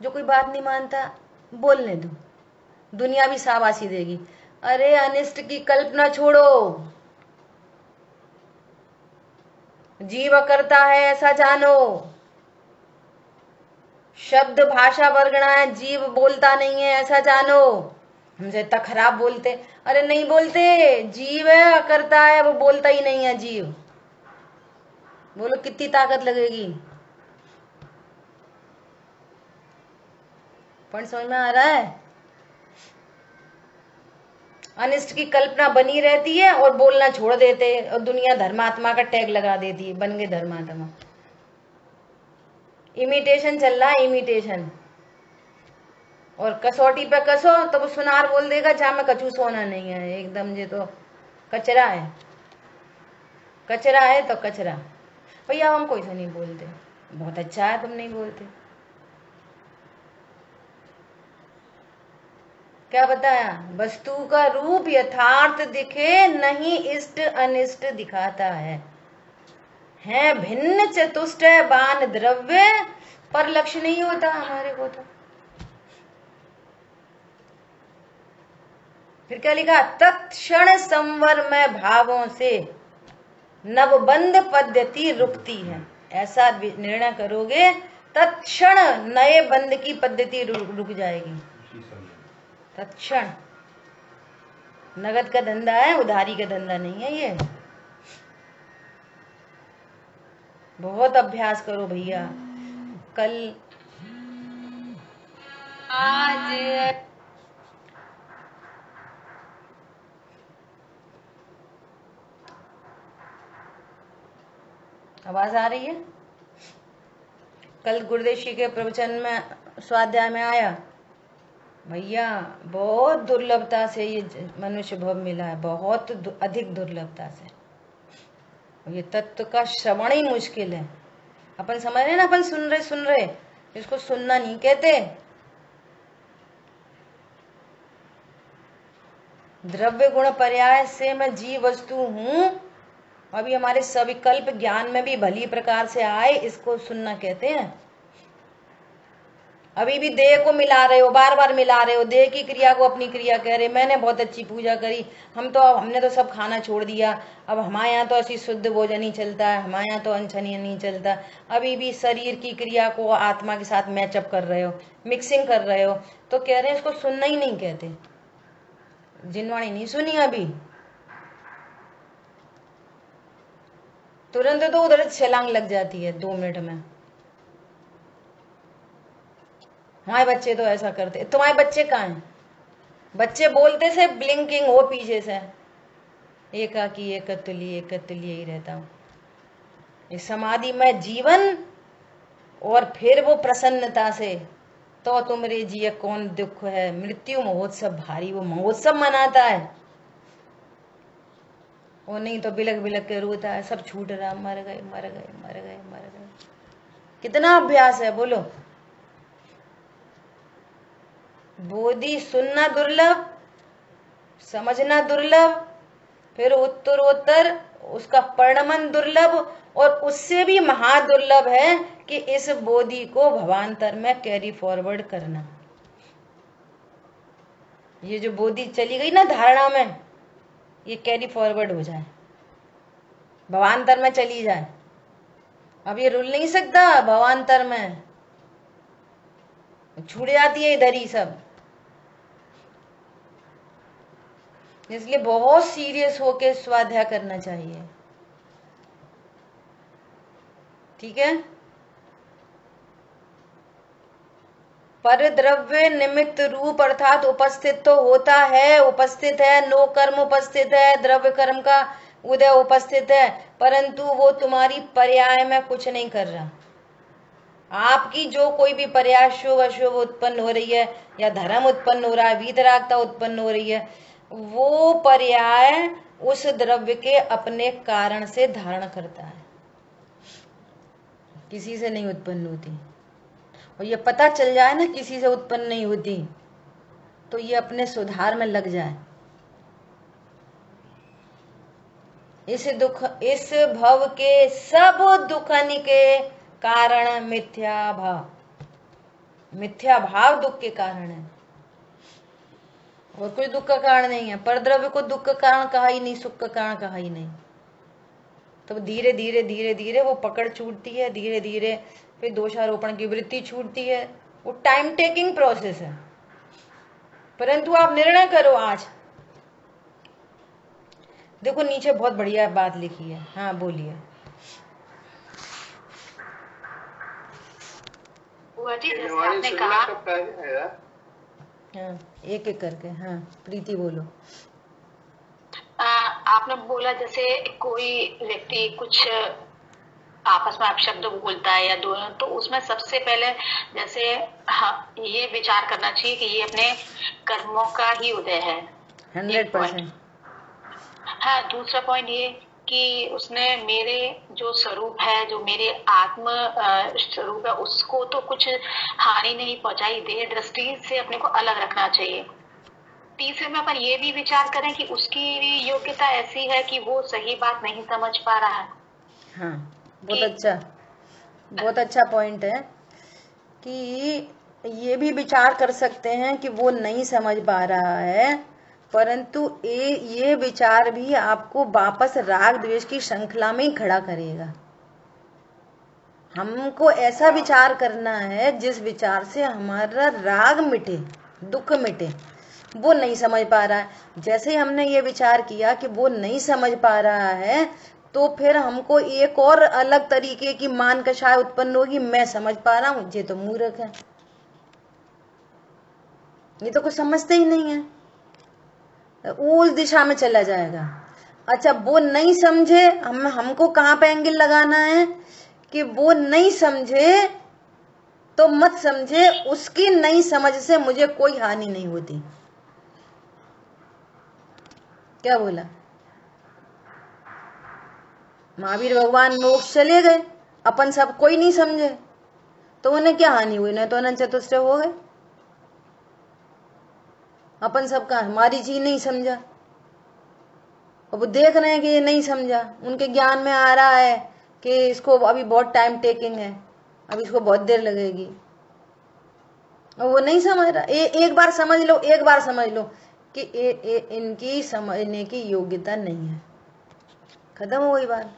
जो कोई बात नहीं मानता बोलने दो, दुनिया भी शाबाशी देगी। अरे अनिष्ट की कल्पना छोड़ो, जीव करता है ऐसा जानो। शब्द भाषा वर्गणा है, जीव बोलता नहीं है ऐसा जानो। हमसे इतना खराब बोलते, अरे नहीं बोलते, जीव है करता है, वो बोलता ही नहीं है जीव। बोलो कितनी ताकत लगेगी। पॉइंट समझ में आ रहा है? अनिष्ट की कल्पना बनी रहती है और बोलना छोड़ देते, और दुनिया धर्मात्मा का टैग लगा देती है, बन गए धर्मात्मा। इमिटेशन चल रहा है, इमिटेशन। और कसौटी पे कसो तो वो सुनार बोल देगा जहां में कछू सोना नहीं है, एकदम ये तो कचरा है, कचरा है तो कचरा। भैया हम कोई से नहीं बोलते, बहुत अच्छा है तुम नहीं बोलते। क्या बताया? वस्तु का रूप यथार्थ दिखे, नहीं इष्ट अनिष्ट दिखाता है भिन्न चतुष्ट बान द्रव्य, पर लक्ष्य नहीं होता हमारे को तो। फिर क्या लिखा? तत्क्षण संवर में भावों से नवबंध पद्धति रुकती है। ऐसा निर्णय करोगे तत्क्षण नए बंध की पद्धति रुक जाएगी। तत्क्षण। नगद का धंधा है, उधारी का धंधा नहीं है ये। बहुत अभ्यास करो भैया। कल आज आवाज आ रही है? कल गुरुदेव जी के प्रवचन में स्वाध्याय में आया, भैया बहुत दुर्लभता से ये मनुष्य भव मिला है, बहुत अधिक दुर्लभता से। ये तत्व का श्रवण ही मुश्किल है। अपन समझ रहे ना, अपन सुन रहे, इसको सुनना नहीं कहते। द्रव्य गुण पर्याय से मैं जीव वस्तु हूं, अभी हमारे सविकल्प ज्ञान में भी भली प्रकार से आए, इसको सुनना कहते हैं। अभी भी देह को मिला रहे हो, बार बार मिला रहे हो, देह की क्रिया को अपनी क्रिया कह रहे। मैंने बहुत अच्छी पूजा करी, हमने तो सब खाना छोड़ दिया, अब हमारे यहाँ तो ऐसी शुद्ध भोजन ही चलता है, हमारे यहाँ तो अनशन ही नहीं चलता। अभी भी शरीर की क्रिया को आत्मा के साथ मैचअप कर रहे हो, मिक्सिंग कर रहे हो, तो कह रहे हैं इसको सुनना ही नहीं कहते। जिनवाणी नहीं सुनी अभी, तुरंत तो उधर छलांग लग जाती है 2 मिनट में। हमारे बच्चे तो ऐसा करते, तुम्हारे बच्चे कहाँ हैं? बच्चे बोलते से ब्लिंकिंग हो पीछे से, एकाकी एकत्वली यही रहता हूं। ये समाधि में जीवन और फिर वो प्रसन्नता से, तो तुमरे जिये कौन दुख है, मृत्यु महोत्सव भारी, वो महोत्सव मनाता है। वो नहीं तो बिलक बिलक के रोता है, सब छूट रहा, मर गए मर गए मर गए मर गए। कितना अभ्यास है बोलो। बोधि सुनना दुर्लभ, समझना दुर्लभ, फिर उत्तरोत्तर उसका परिणमन दुर्लभ, और उससे भी महादुर्लभ है कि इस बोधि को भवांतर में कैरी फॉरवर्ड करना। ये जो बोधि चली गई ना धारणा में, ये कैरी फॉरवर्ड हो जाए, भवांतर में चली जाए। अब ये रुल नहीं सकता भवांतर में, छूट जाती है इधर ही सब। इसलिए बहुत सीरियस होके स्वाध्याय करना चाहिए, ठीक है। पर द्रव्य निमित्त रूप अर्थात उपस्थित तो होता है, उपस्थित है, नो कर्म उपस्थित है, द्रव्य कर्म का उदय उपस्थित है, परंतु वो तुम्हारी पर्याय में कुछ नहीं कर रहा। आपकी जो कोई भी पर्याय शुभ अशुभ उत्पन्न हो रही है, या धर्म उत्पन्न हो रहा है, वीतरागता उत्पन्न हो रही है, वो पर्याय उस द्रव्य के अपने कारण से धारण करता है, किसी से नहीं उत्पन्न होती। और ये पता चल जाए ना किसी से उत्पन्न नहीं होती, तो ये अपने सुधार में लग जाए। इस भव के सब दुखन के कारण मिथ्या भाव, मिथ्या भाव दुख के कारण है, और कोई दुख का कारण नहीं है। परद्रव्य को दुख का कारण कहा ही नहीं, सुख का कारण कहा ही नहीं। तो धीरे धीरे धीरे धीरे वो पकड़ छूटती है, धीरे धीरे फिर दोषारोपण की वृत्ति छूटती है। वो टाइम टेकिंग प्रोसेस है, परंतु आप निर्णय करो आज। देखो नीचे बहुत बढ़िया बात लिखी है। हाँ बोलिए। जी जैसे आपने कहा, हाँ एक एक करके। हाँ प्रीति बोलो। आपने बोला जैसे कोई व्यक्ति कुछ आपस में अपशब्द बोलता है या दोनों, तो उसमें सबसे पहले जैसे ये विचार करना चाहिए कि ये अपने कर्मों का ही उदय है। 100%। हाँ, दूसरा पॉइंट ये कि उसने मेरे जो स्वरूप है, जो मेरे आत्म स्वरूप है, उसको तो कुछ हानि नहीं पहुंचाई, देह दृष्टि से अपने को अलग रखना चाहिए। तीसरे में अपन ये भी विचार करें कि उसकी भी योग्यता ऐसी है कि वो सही बात नहीं समझ पा रहा है। हाँ बहुत अच्छा पॉइंट है कि ये भी विचार कर सकते हैं कि वो नहीं समझ पा रहा है, परंतु ये विचार भी आपको वापस राग द्वेष की श्रृंखला में ही खड़ा करेगा। हमको ऐसा विचार करना है जिस विचार से हमारा राग मिटे, दुख मिटे। वो नहीं समझ पा रहा है। जैसे ही हमने ये विचार किया कि वो नहीं समझ पा रहा है, तो फिर हमको एक और अलग तरीके की मान कषाय उत्पन्न होगी। मैं समझ पा रहा हूं, ये तो मूर्ख है, ये तो कुछ समझते ही नहीं है, उस दिशा में चला जाएगा। अच्छा वो नहीं समझे, हमको कहाँ पे एंगल लगाना है कि वो नहीं समझे तो मत समझे, उसकी नहीं समझ से मुझे कोई हानि नहीं होती। क्या बोला? महावीर भगवान मोक्ष चले गए, अपन सब कोई नहीं समझे, तो उन्हें क्या हानि हुई? नहीं तो अनंत चतुष्टय हो गए। अपन सबका हमारी चीज नहीं समझा, और वो देख रहे हैं कि ये नहीं समझा, उनके ज्ञान में आ रहा है कि इसको अभी बहुत टाइम टेकिंग है, अब इसको बहुत देर लगेगी, और वो नहीं समझ रहा। एक बार समझ लो, एक बार समझ लो कि इनकी समझने की योग्यता नहीं है, खत्म हो गई बात।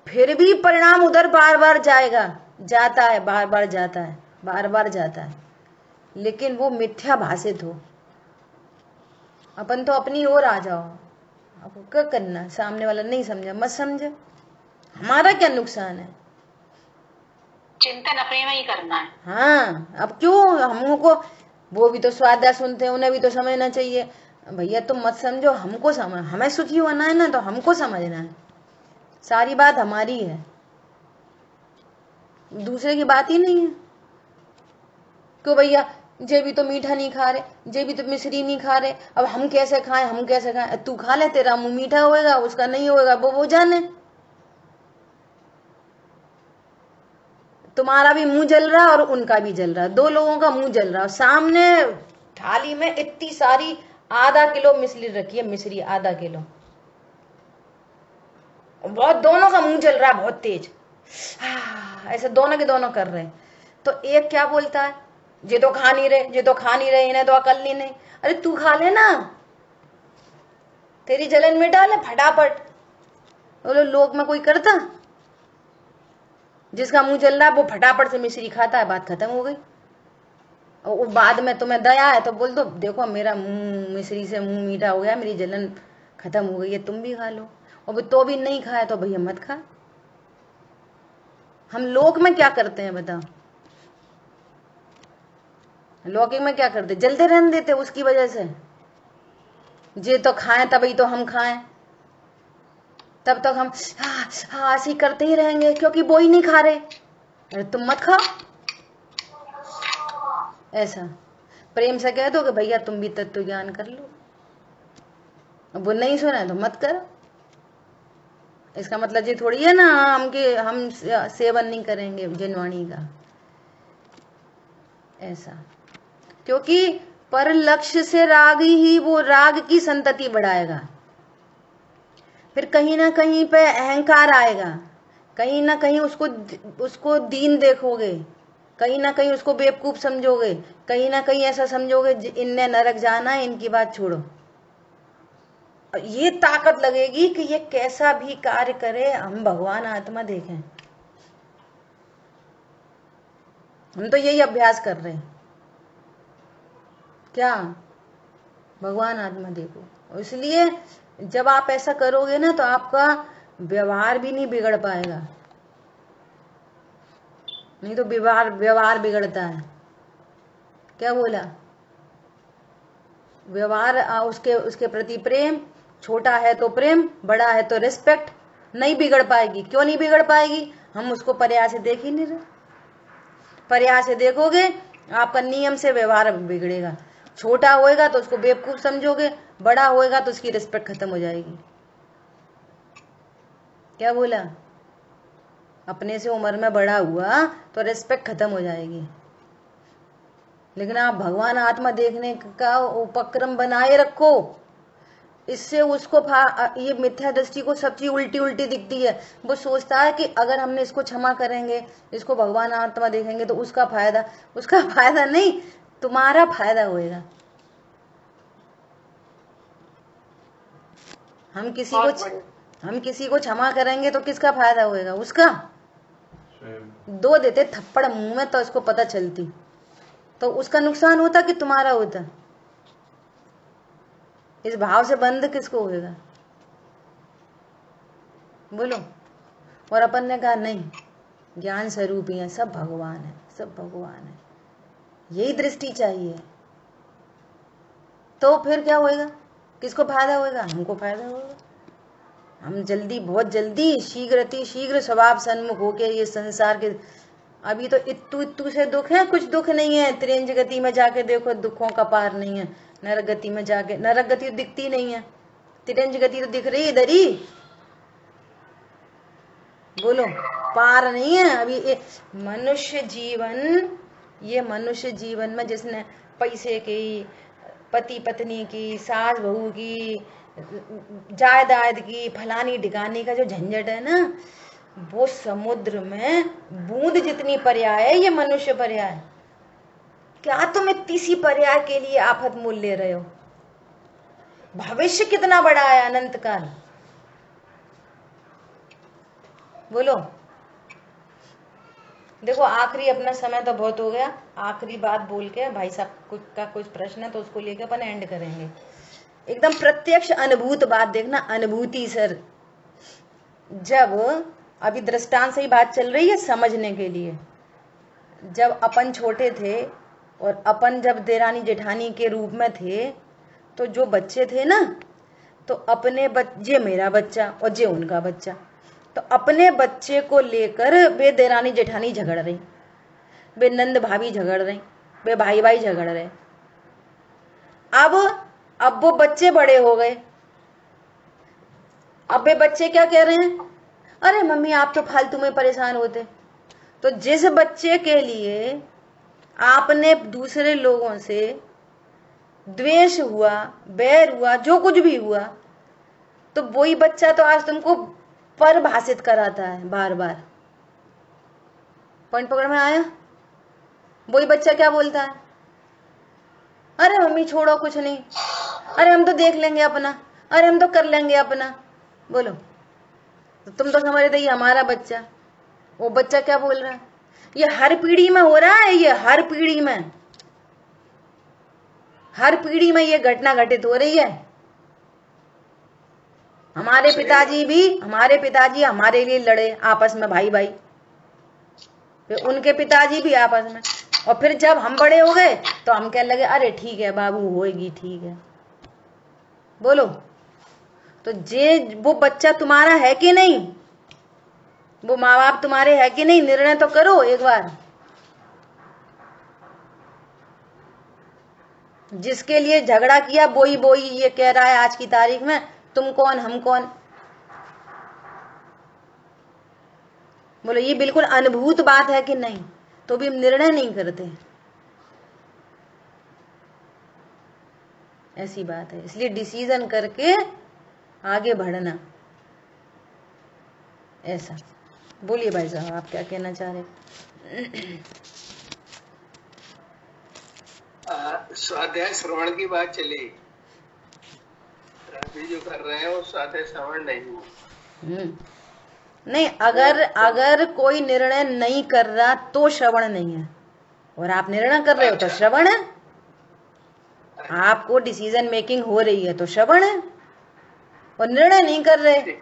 फिर भी परिणाम उधर बार बार जाएगा, जाता है, बार बार जाता है, बार बार जाता है, लेकिन वो मिथ्या भाषित हो। अपन तो अपनी ओर आ जाओ, आपको क्या करना? सामने वाला नहीं समझा, मत समझे, हमारा क्या नुकसान है? चिंतन अपने में ही करना है। हाँ, अब क्यों हमको, वो भी तो स्वाध्याय सुनते हैं, उन्हें भी तो समझना चाहिए। भैया तुम मत समझो, हमको समझ, हमें सुखी होना है ना, तो हमको समझना है। सारी बात हमारी है, दूसरे की बात ही नहीं है। क्यों भैया, जे भी तो मीठा नहीं खा रहे, जे भी तो मिश्री नहीं खा रहे, अब हम कैसे खाएं, हम कैसे खाएं? तू खा ले, तेरा मुंह मीठा होएगा, उसका नहीं होएगा, वो जाने। तुम्हारा भी मुंह जल रहा है और उनका भी जल रहा है, दो लोगों का मुंह जल रहा है। सामने थाली में इतनी सारी आधा किलो मिश्री रखी है, मिश्री आधा किलो, बहुत दोनों का मुंह जल रहा है बहुत तेज, ऐसे दोनों के दोनों कर रहे हैं। तो एक क्या बोलता है, ये तो खा नहीं रहे, ये तो खा नहीं रहे, इन्हें तो अकल ही नहीं। अरे तू खा ले ना, तेरी जलन मिटा ले फटाफट। बोलो लोग में कोई करता? जिसका मुंह जल रहा है वो फटाफट से मिश्री खाता है, बात खत्म हो गई। और बाद में तुम्हें दया है तो बोल दो, देखो मेरा मुंह मिश्री से मुंह मीठा हो गया, मेरी जलन खत्म हो गई है, तुम भी खा लो। और तो भी नहीं खाया तो भैया मत खा। हम लोक में क्या करते हैं बताओ? लौकिक में क्या करते? जलते रहने देते उसकी वजह से, जे तो खाएं तभी तो हम खाएं, तब तक हम हाँ ऐसे ही करते ही रहेंगे क्योंकि वो ही नहीं खा रहे। अरे तुम मत खाओ, ऐसा प्रेम से कह दो कि भैया तुम भी तत्व ज्ञान कर लो। अब वो नहीं सुना तो मत करो। इसका मतलब ये थोड़ी है ना हम सेवन नहीं करेंगे जिनवाणी का। ऐसा, क्योंकि पर लक्ष्य से राग ही वो राग की संतति बढ़ाएगा। फिर कहीं ना कहीं पे अहंकार आएगा, कहीं ना कहीं उसको दीन देखोगे, कहीं ना कहीं उसको बेवकूफ समझोगे, कहीं ना कहीं ऐसा समझोगे इनने नरक जाना है, इनकी बात छोड़ो। ये ताकत लगेगी कि ये कैसा भी कार्य करे हम भगवान आत्मा देखें। हम तो यही अभ्यास कर रहे हैं, क्या भगवान आत्मा देखो। इसलिए जब आप ऐसा करोगे ना तो आपका व्यवहार भी नहीं बिगड़ पाएगा, नहीं तो व्यवहार बिगड़ता है। क्या बोला? व्यवहार उसके प्रति प्रेम, छोटा है तो प्रेम, बड़ा है तो रिस्पेक्ट, नहीं बिगड़ पाएगी। क्यों नहीं बिगड़ पाएगी? हम उसको प्रयास से देख ही नहीं रहे। प्रयास से देखोगे आपका नियम से व्यवहार बिगड़ेगा। छोटा होएगा तो उसको बेवकूफ समझोगे, बड़ा होएगा तो उसकी रिस्पेक्ट खत्म हो जाएगी। क्या बोला? अपने से उम्र में बड़ा हुआ तो रिस्पेक्ट खत्म हो जाएगी। लेकिन आप भगवान आत्मा देखने का उपक्रम बनाए रखो, इससे उसको ये मिथ्या दृष्टि को सब चीज उल्टी उल्टी दिखती है। वो सोचता है कि अगर हमने इसको क्षमा करेंगे, इसको भगवान आत्मा देखेंगे तो उसका फायदा नहीं, तुम्हारा फायदा होएगा। हम किसी को क्षमा करेंगे तो किसका फायदा होएगा? उसका। दो देते थप्पड़ मुंह में तो इसको पता चलती, तो उसका नुकसान होता कि तुम्हारा होता? इस भाव से बंद किसको होएगा? बोलो। और अपन ने कहा नहीं, ज्ञान स्वरूप ही है, सब भगवान है, सब भगवान है, यही दृष्टि चाहिए। तो फिर क्या होएगा? किसको फायदा होएगा? हमको फायदा होगा। हम बहुत जल्दी शीघ्र स्वभाव सन्मुख होके ये संसार के, अभी तो इत्तू से दुख है, कुछ दुख नहीं है। त्रिंज गति में जाके देखो, दुखों का पार नहीं है। नरक गति में जाके, नरक गति तो दिखती नहीं है, त्रिंज गति तो दिख रही है इधर ही। बोलो, पार नहीं है अभी। ये मनुष्य जीवन में जिसने पैसे की, पति पत्नी की, सास बहू की, जायदाद की, फलानी ढिकानी का जो झंझट है ना, वो समुद्र में बूंद जितनी पर्याय है ये मनुष्य पर्याय। क्या तुम इतनी सी पर्याय के लिए आफत मूल ले रहे हो? भविष्य कितना बड़ा है, अनंत काल। बोलो। देखो, आखिरी अपना समय तो बहुत हो गया, आखिरी बात बोल के भाई साहब का कुछ प्रश्न है तो उसको लेकर अपन एंड करेंगे। एकदम प्रत्यक्ष अनुभूत बात देखना, अनुभूति सर। जब अभी दृष्टांत से ही बात चल रही है समझने के लिए। जब अपन छोटे थे और अपन जब देरानी जेठानी के रूप में थे, तो जो बच्चे थे ना, तो अपने बच्चे, मेरा बच्चा और जे उनका बच्चा, तो अपने बच्चे को लेकर वे देरानी जेठानी झगड़ रही, वे नंद भाभी झगड़ रही, वे भाई भाई झगड़ रहे। अब वो बच्चे बड़े हो गए, अब वे बच्चे क्या कह रहे हैं? अरे मम्मी आप तो फालतू में परेशान होते। तो जिस बच्चे के लिए आपने दूसरे लोगों से द्वेष हुआ, बैर हुआ, जो कुछ भी हुआ, तो वही बच्चा तो आज तुमको परिभाषित कराता है बार बार। पॉइंट पकड़ में आया? वही बच्चा क्या बोलता है? अरे मम्मी छोड़ो, कुछ नहीं, अरे हम तो देख लेंगे अपना, अरे हम तो कर लेंगे अपना। बोलो, तो तुम तो समझ रहे हमारा बच्चा। वो बच्चा क्या बोल रहा है? ये हर पीढ़ी में हो रहा है, ये हर पीढ़ी में ये घटना घटित हो रही है। हमारे पिताजी हमारे लिए लड़े आपस में, भाई भाई, फिर उनके पिताजी भी आपस में, और फिर जब हम बड़े हो गए तो हम कहने लगे अरे ठीक है बाबू, होएगी, ठीक है। बोलो, तो वो बच्चा तुम्हारा है कि नहीं? वो माँ बाप तुम्हारे है कि नहीं? निर्णय तो करो एक बार। जिसके लिए झगड़ा किया वही ये कह रहा है आज की तारीख में तुम कौन हम कौन। बोलो, ये बिल्कुल अनुभूत बात है कि नहीं? तो भी हम निर्णय नहीं करते। ऐसी बात है। इसलिए डिसीजन करके आगे बढ़ना। ऐसा बोलिए भाई साहब, आप क्या कहना चाह रहे? स्वाध्याय श्रवण की बात चली, अभी जो कर रहे हैं वो स्वाध्याय श्रवण नहीं हुआ। नहीं, अगर कोई निर्णय नहीं कर रहा तो श्रवण नहीं है, और आप निर्णय कर रहे हो तो श्रवण है। आपको डिसीजन मेकिंग हो रही है तो श्रवण है, और निर्णय नहीं कर रहे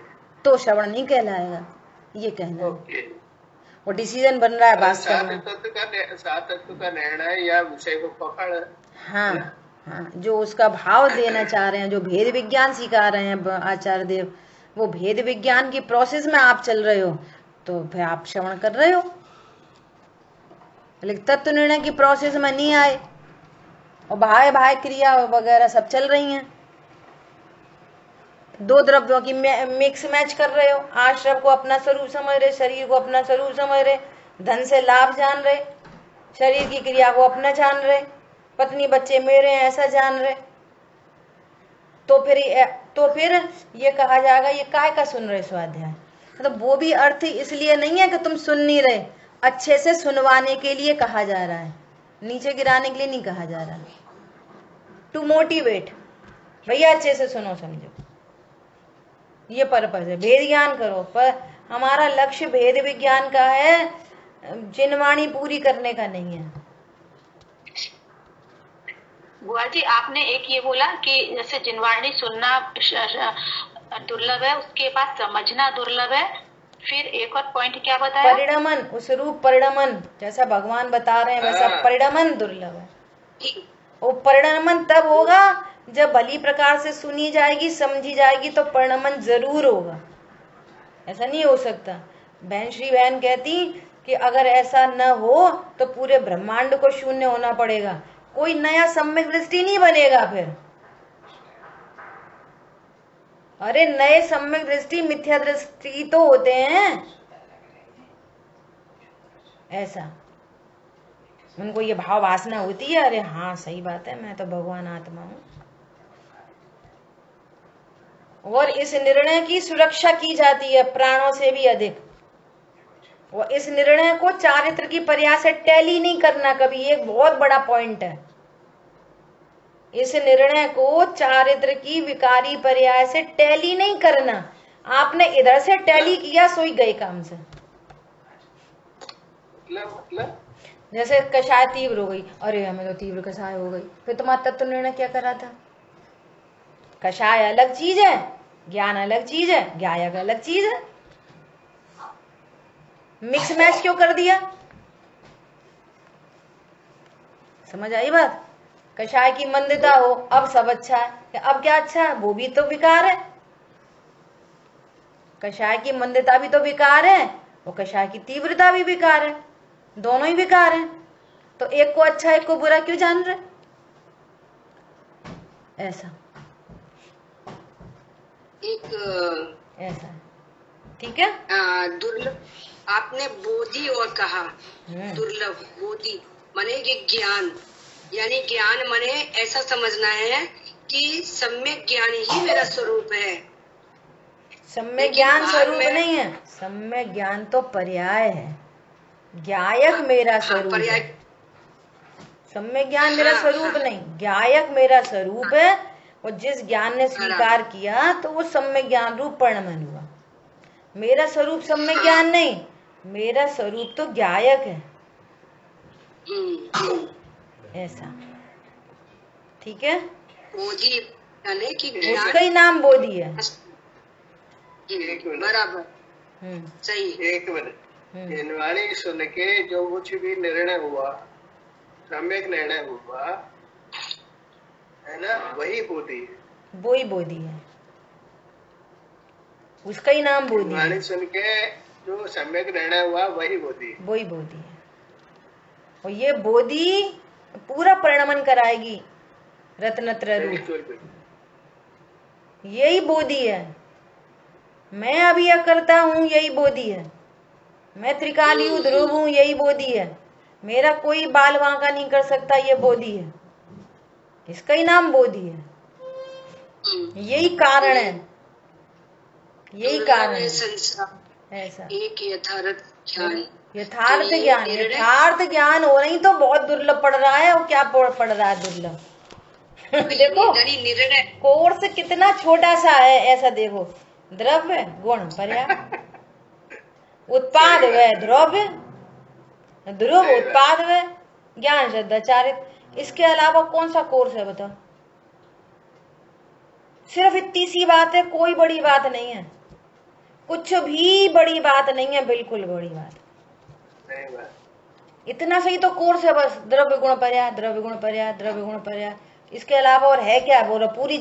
तो श्रवण नहीं कहलाएगा, ये कहना है। वो डिसीजन बन रहा है वास्तव में। सात तत्व का निर्णय या विषय को पकड़। हाँ हाँ, जो उसका भाव देना चाह रहे हैं, जो भेद विज्ञान सिखा रहे हैं आचार्य देव, वो भेद विज्ञान की प्रोसेस में आप चल रहे हो तो फिर आप श्रवण कर रहे हो। लेकिन तत्व निर्णय की प्रोसेस में नहीं आए और बाह्य क्रिया वगैरह सब चल रही हैं, दो द्रव्यों की मिक्स मैच कर रहे हो। आश्रव को अपना स्वरूप समझ रहे, शरीर को अपना स्वरूप समझ रहे, धन से लाभ जान रहे, शरीर की क्रिया को अपना जान रहे, पत्नी बच्चे मेरे हैं ऐसा जान रहे, तो फिर ये कहा जाएगा ये काय का सुन रहे स्वाध्याय। तो वो भी अर्थ इसलिए नहीं है कि तुम सुन नहीं रहे, अच्छे से सुनवाने के लिए कहा जा रहा है, नीचे गिराने के लिए नहीं कहा जा रहा। टू मोटिवेट, भैया अच्छे से सुनो समझो, ये पर्पज है। भेद ज्ञान करो, पर हमारा लक्ष्य भेद विज्ञान का है, जिनवाणी पूरी करने का नहीं है। बुआ जी, आपने एक ये बोला कि जैसे जिनवाणी सुनना दुर्लभ है, उसके बाद समझना दुर्लभ है, फिर एक और पॉइंट क्या बताया? परिणमन, उस रूप परिणमन जैसा भगवान बता रहे हैं वैसा परिणमन दुर्लभ है। वो परिणमन तब होगा जब भली प्रकार से सुनी जाएगी, समझी जाएगी, तो परिणमन जरूर होगा। ऐसा नहीं हो सकता। बहन श्री बहन कहती कि अगर ऐसा न हो तो पूरे ब्रह्मांड को शून्य होना पड़ेगा, कोई नया सम्यक दृष्टि नहीं बनेगा फिर। अरे नए सम्यक दृष्टि मिथ्या दृष्टि तो होते हैं। ऐसा उनको ये भाव वासना होती है, अरे हाँ सही बात है, मैं तो भगवान आत्मा हूं, और इस निर्णय की सुरक्षा की जाती है प्राणों से भी अधिक। और इस निर्णय को चारित्र की पर्याय से टैली नहीं करना कभी, एक बहुत बड़ा पॉइंट है। इस निर्णय को चारित्र की विकारी पर्याय से टैली नहीं करना। आपने इधर से टैली किया सोई गए काम से। मतलब जैसे कषाय तीव्र हो गई, अरे हमें तो तीव्र कषाय हो गई, फिर तुम्हारा तत्व निर्णय क्या करा था? कषाय अलग चीज है, ज्ञान अलग चीज है, ज्ञायक अलग चीज है। मिक्स मैच क्यों कर दिया? समझ आई बात? कषाय की मंदता हो, अब सब अच्छा है, अब क्या अच्छा है? वो भी तो विकार है। कषाय की मंदता भी तो विकार है, और कषाय की तीव्रता भी विकार है, दोनों ही विकार हैं। तो एक को अच्छा एक को बुरा क्यों जान रहे? ऐसा एक ऐसा ठीक है। दुर्लभ आपने बोधि और कहा, दुर्लभ बोधि माने कि ज्ञान, यानी ज्ञान माने ऐसा समझना है कि सम्यक ज्ञान ही मेरा स्वरूप है। सम्यक ज्ञान स्वरूप नहीं है, सम्यक ज्ञान तो पर्याय है, ज्ञायक मेरा स्वरूप है। सम्यक ज्ञान मेरा स्वरूप नहीं, ज्ञायक मेरा स्वरूप है। और जिस ज्ञान ने स्वीकार किया तो वो सम्यक ज्ञान रूप परिणमन हुआ। मेरा स्वरूप सम्यक ज्ञान नहीं, मेरा स्वरूप तो ज्ञायक है। ऐसा ठीक है। बोधि यानी कि उसका ही नाम बोधि है। बराबर सही। एक मिनट, जिनवाणी सुन के जो कुछ भी निर्णय हुआ, सम्यक निर्णय हुआ है ना, वही बोधि है। वही बोधि है, उसका ही नाम बोधि है। जिनवाणी सुन के जो सम्यक निर्णय हुआ वही बोधि है, वही बोधि है। और ये बोधि पूरा परिणमन कराएगी रत्नत्र रूप। यही बोधि है। मैं अभी अकर्ता हूं, यही बोधि है। मैं त्रिकालीय ध्रुव हूं, यही बोधि है। मेरा कोई बाल वांका नहीं कर सकता, ये बोधि है। इसका ही नाम बोधि है। यही कारण है, यही कारण है। संसार ऐसा एक यथार्थ ज्ञान, यथार्थ ज्ञान, यथार्थ ज्ञान हो रही तो बहुत दुर्लभ पड़ रहा है। और क्या पड़ रहा है दुर्लभ? देखो निर्णय कोर्स कितना छोटा सा है, ऐसा देखो। द्रव्य गुण पर्याय, उत्पाद व द्रव्य, ध्रुव उत्पाद व ज्ञान श्रद्धाचारित। इसके अलावा कौन सा कोर्स है बताओ? सिर्फ इतनी सी बात है, कोई बड़ी बात नहीं है, कुछ भी बड़ी बात नहीं है, बिल्कुल बड़ी बात नहीं बात। इतना सही तो कोर्स है बस। द्रव्य गुण पर्याय, द्रव्य गुण पर्याय, द्रव्य गुण पर्याय। इसके अलावा और है क्या? बोलो पूरी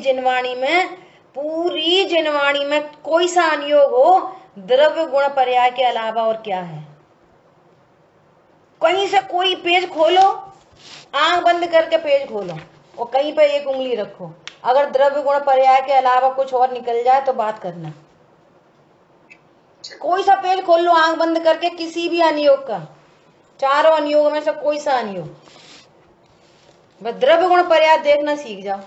जिनवाणी में कोई सा अनुयोग हो द्रव्य गुण पर्याय के अलावा और क्या है? कहीं से कोई पेज खोलो, आंख बंद करके पेज खोलो और कहीं पे एक उंगली रखो, अगर द्रव्य गुण पर्याय के अलावा कुछ और निकल जाए तो बात करना। कोई सा पेज खोल लो आंख बंद करके, किसी भी अनुयोग का, चारों अनुयोग में से कोई सा अनुयोग, बस द्रव्य गुण पर्याय देखना सीख जाओ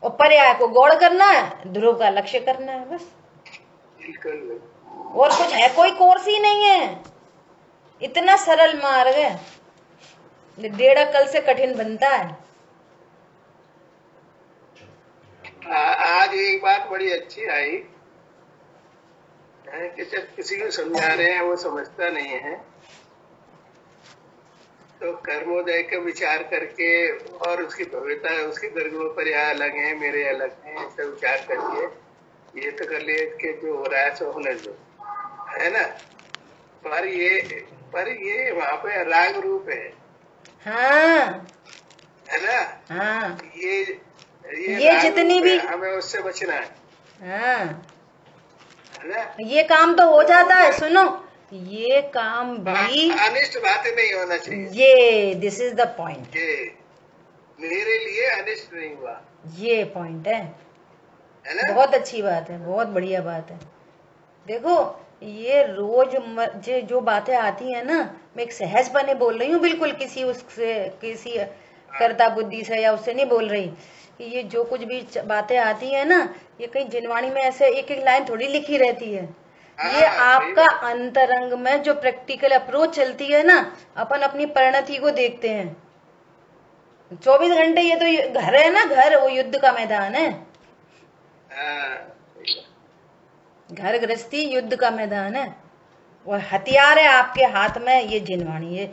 और पर्याय को गौड़ करना है, ध्रुव का लक्ष्य करना है, बस। और कुछ है? कोई कोर्स ही नहीं है। इतना सरल मार्ग है, डेढ़ अकल से कठिन बनता है। आज एक बात बड़ी अच्छी आई कि जब किसी को समझा रहे हैं वो समझता नहीं है, तो कर्मोदय का विचार करके और उसकी भव्यता, उसके दर्गुण पर्याय अलग है, मेरे अलग हैं, ऐसा विचार करके ये तो कर लिए कि जो हो रहा है सो होने दो, है ना। पर ये वहाँ पे राग रूप है। हाँ है ना। हाँ, ये जितनी भी हमें उससे बचना है। हाँ, है ना। ये काम तो हो जाता है। सुनो, ये काम भी अनिष्ट बातें नहीं होना चाहिए। ये दिस इज द पॉइंट। ये मेरे लिए अनिष्ट नहीं हुआ, ये पॉइंट है ना? बहुत अच्छी बात है, बहुत बढ़िया बात है। देखो ये रोज जो बातें आती है ना, मैं एक सहज बने बोल रही हूँ, बिल्कुल किसी कर्ता बुद्धि से या उससे नहीं बोल रही कि ये जो कुछ भी बातें आती है ना, ये कहीं जिनवाणी में ऐसे एक एक लाइन थोड़ी लिखी रहती है। ये आपका अंतरंग में जो प्रैक्टिकल अप्रोच चलती है ना, अपन अपनी परिणति को देखते हैं 24 घंटे। ये तो घर है ना, घर वो युद्ध का मैदान है। घर गृहस्थी युद्ध का मैदान है, वो हथियार है आपके हाथ में, ये जिनवाणी। ये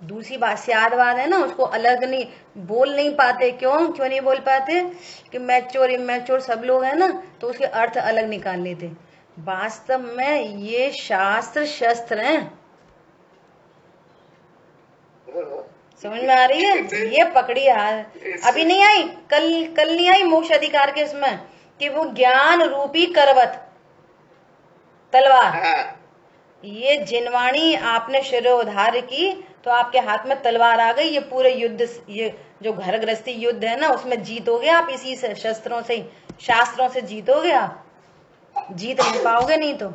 दूसरी बात स्यादवाद है ना, उसको अलग नहीं बोल नहीं पाते। क्यों नहीं बोल पाते? कि मैच्योर इमैच्योर सब लोग हैं ना, तो उसके अर्थ अलग निकाल लेते। वास्तव में ये शास्त्र शस्त्र हैं। समझ में आ रही है? ये पकड़ी हाथ अभी नहीं आई, कल नहीं आई मोक्ष अधिकार के इसमें, कि वो ज्ञान रूपी करवत तलवार, ये जिनवाणी आपने शिरोधार्य की तो आपके हाथ में तलवार आ गई। ये पूरे युद्ध, ये जो घर गृहस्थी युद्ध है ना, उसमें जीतोगे आप इसी से, शस्त्रों से, शास्त्रों से जीतोगे आप। जीत नहीं पाओगे नहीं तो।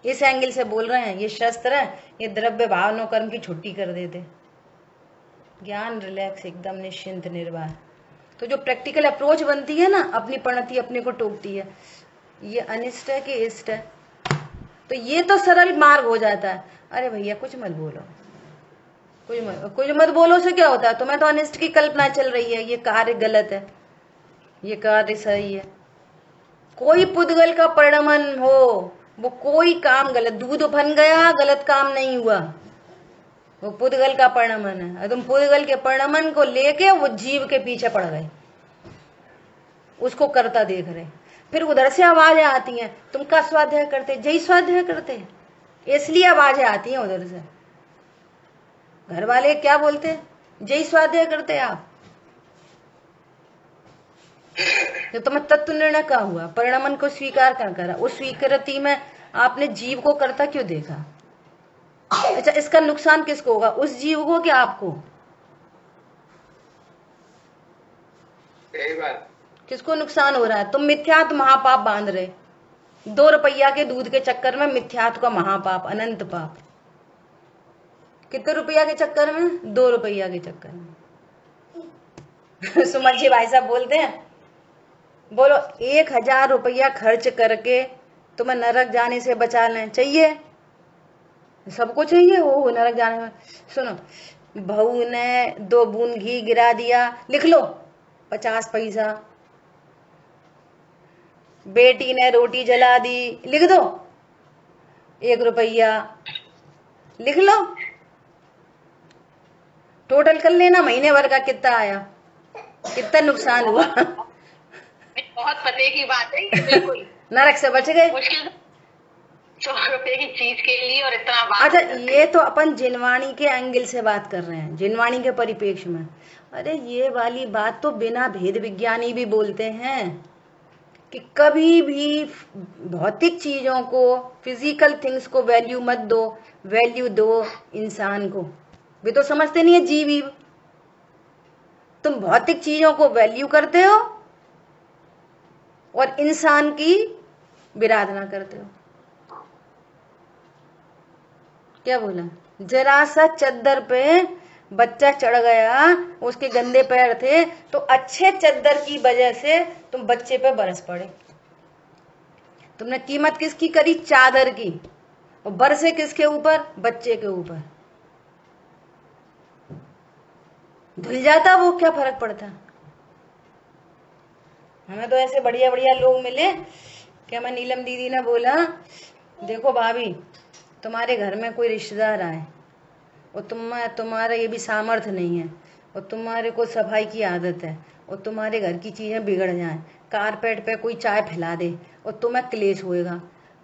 इस एंगल से बोल रहे हैं, ये शस्त्र है, ये द्रव्य भावना कर्म की छुट्टी कर देते। ज्ञान रिलैक्स, एकदम निश्चिंत निर्वाह। तो जो प्रैक्टिकल अप्रोच बनती है ना, अपनी परिणति अपने को टोकती है, ये अनिष्ट है कि इष्ट है। तो ये तो सरल मार्ग हो जाता है। अरे भैया कुछ मत बोलो, कुछ मत बोलो से क्या होता है? तुम्हें तो अनिष्ट की कल्पना चल रही है, ये कार्य गलत है, ये कार्य सही है। कोई पुद्गल का परिणमन हो, वो कोई काम गलत, दूध बन गया गलत काम नहीं हुआ, वो पुद्गल का परिणमन है। तुम पुद्गल के परिणमन को लेके वो जीव के पीछे पड़ गए, उसको करता देख रहे। फिर उधर से आवाजें आती हैं, तुम का स्वाध्याय करते? जय स्वाध्याय करते, इसलिए आवाजें आती हैं उधर से। घर वाले क्या बोलते? जय स्वाध्याय करते आप। तो तुम्हें तत्व निर्णय का हुआ, परिणमन को स्वीकार क्या करा? उस स्वीकृति में आपने जीव को करता क्यों देखा? अच्छा, इसका नुकसान किसको होगा? उस जीव को कि आपको? सही बात। किसको नुकसान हो रहा है? तुम मिथ्यात्व महापाप बांध रहे, 2 रुपया के दूध के चक्कर में मिथ्यात्व का महापाप, अनंत पाप। कितने रुपया के चक्कर में? 2 रुपया के चक्कर में। सुमन जी भाई साहब बोलते हैं, बोलो 1000 रुपया खर्च करके तुम्हें नरक जाने से बचा लें, चाहिए? सबको चाहिए वो नरक जाने में। सुनो, बहू ने 2 बूंद घी गिरा दिया, लिख लो 50 पैसा। बेटी ने रोटी जला दी, लिख दो 1 रुपया, लिख लो। टोटल कर लेना महीने भर का कितना आया, कितना नुकसान हुआ। बहुत पते की बात है ये, बिल्कुल। नरक से बच गए। मुश्किल 100 रुपए की चीज के लिए और इतना बात। अच्छा, ये तो अपन जिनवाणी के एंगल से बात कर रहे हैं, जिनवाणी के परिप्रेक्ष्य में। अरे ये वाली बात तो बिना भेद विज्ञानी भी बोलते हैं कि कभी भी भौतिक चीजों को, फिजिकल थिंग्स को वैल्यू मत दो, वैल्यू दो इंसान को। वे तो समझते नहीं है जीव ईव। तुम भौतिक चीजों को वैल्यू करते हो और इंसान की विराधना करते हो। क्या बोला? जरा सा चद्दर पे बच्चा चढ़ गया, उसके गंदे पैर थे, तो अच्छे चद्दर की वजह से तुम बच्चे पे बरस पड़े। तुमने कीमत किसकी करी? चादर की। और बरसे किसके ऊपर? बच्चे के ऊपर। धुल जाता वो, क्या फर्क पड़ता? हमें तो ऐसे बढ़िया बढ़िया लोग मिले कि हमें नीलम दीदी ने बोला, देखो भाभी, तुम्हारे घर में कोई रिश्तेदार आए और तुम्हारा ये भी सामर्थ्य नहीं है और तुम्हारे को सफाई की आदत है और तुम्हारे घर की चीजें बिगड़ जाएं, कारपेट पे कोई चाय फैला दे और तुम्हें क्लेश होएगा,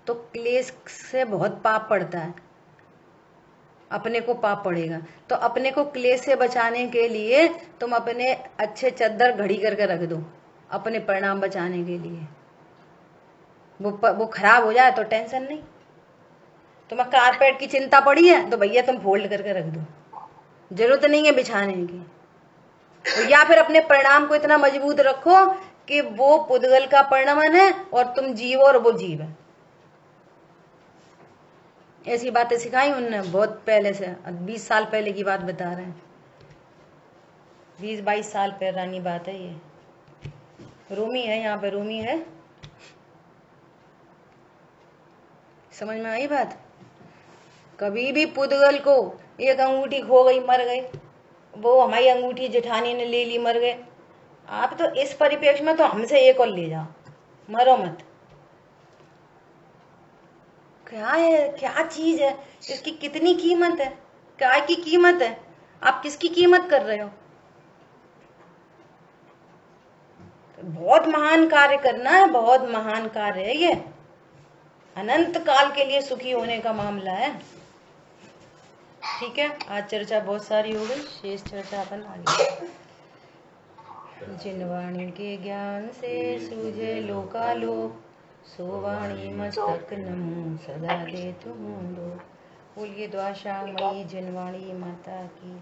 तो क्लेश से बहुत पाप पड़ता है, अपने को पाप पड़ेगा। तो अपने को क्लेश से बचाने के लिए तुम अपने अच्छे चद्दर घड़ी करके रख दो, अपने परिणाम बचाने के लिए। वो खराब हो जाए तो टेंशन नहीं। तुम्हें कारपेट की चिंता पड़ी है तो भैया तुम फोल्ड करके रख दो, जरूरत नहीं है बिछाने की। तो या फिर अपने परिणाम को इतना मजबूत रखो कि वो पुद्गल का परिणमन है और तुम जीव और वो जीव है। ऐसी बातें सिखाई उनने बहुत पहले से, 20 साल पहले की बात बता रहे हैं, 20-22 साल पहले बात है ये। रूमी है यहाँ पे, रूमी है। समझ में आई बात? कभी भी पुद्गल को एक अंगूठी खो गई, मर गई, वो हमारी अंगूठी जेठानी ने ले ली, मर गए। आप तो इस परिप्रेक्ष्य में तो हमसे एक और ले जाओ, मरो मत। क्या है, क्या चीज है, इसकी कितनी कीमत है, क्या की कीमत है, आप किसकी कीमत कर रहे हो? बहुत महान कार्य करना है, बहुत महान कार्य है ये, अनंत काल के लिए सुखी होने का मामला है। ठीक है, आज चर्चा बहुत सारी हो गई, शेष चर्चा अपन आगे। जिनवाणी के ज्ञान से सूझे लोकालोक, सो वाणी मस्तक नमो सदा दे तुम। बोलिए द्वाशा मई जिनवाणी माता की।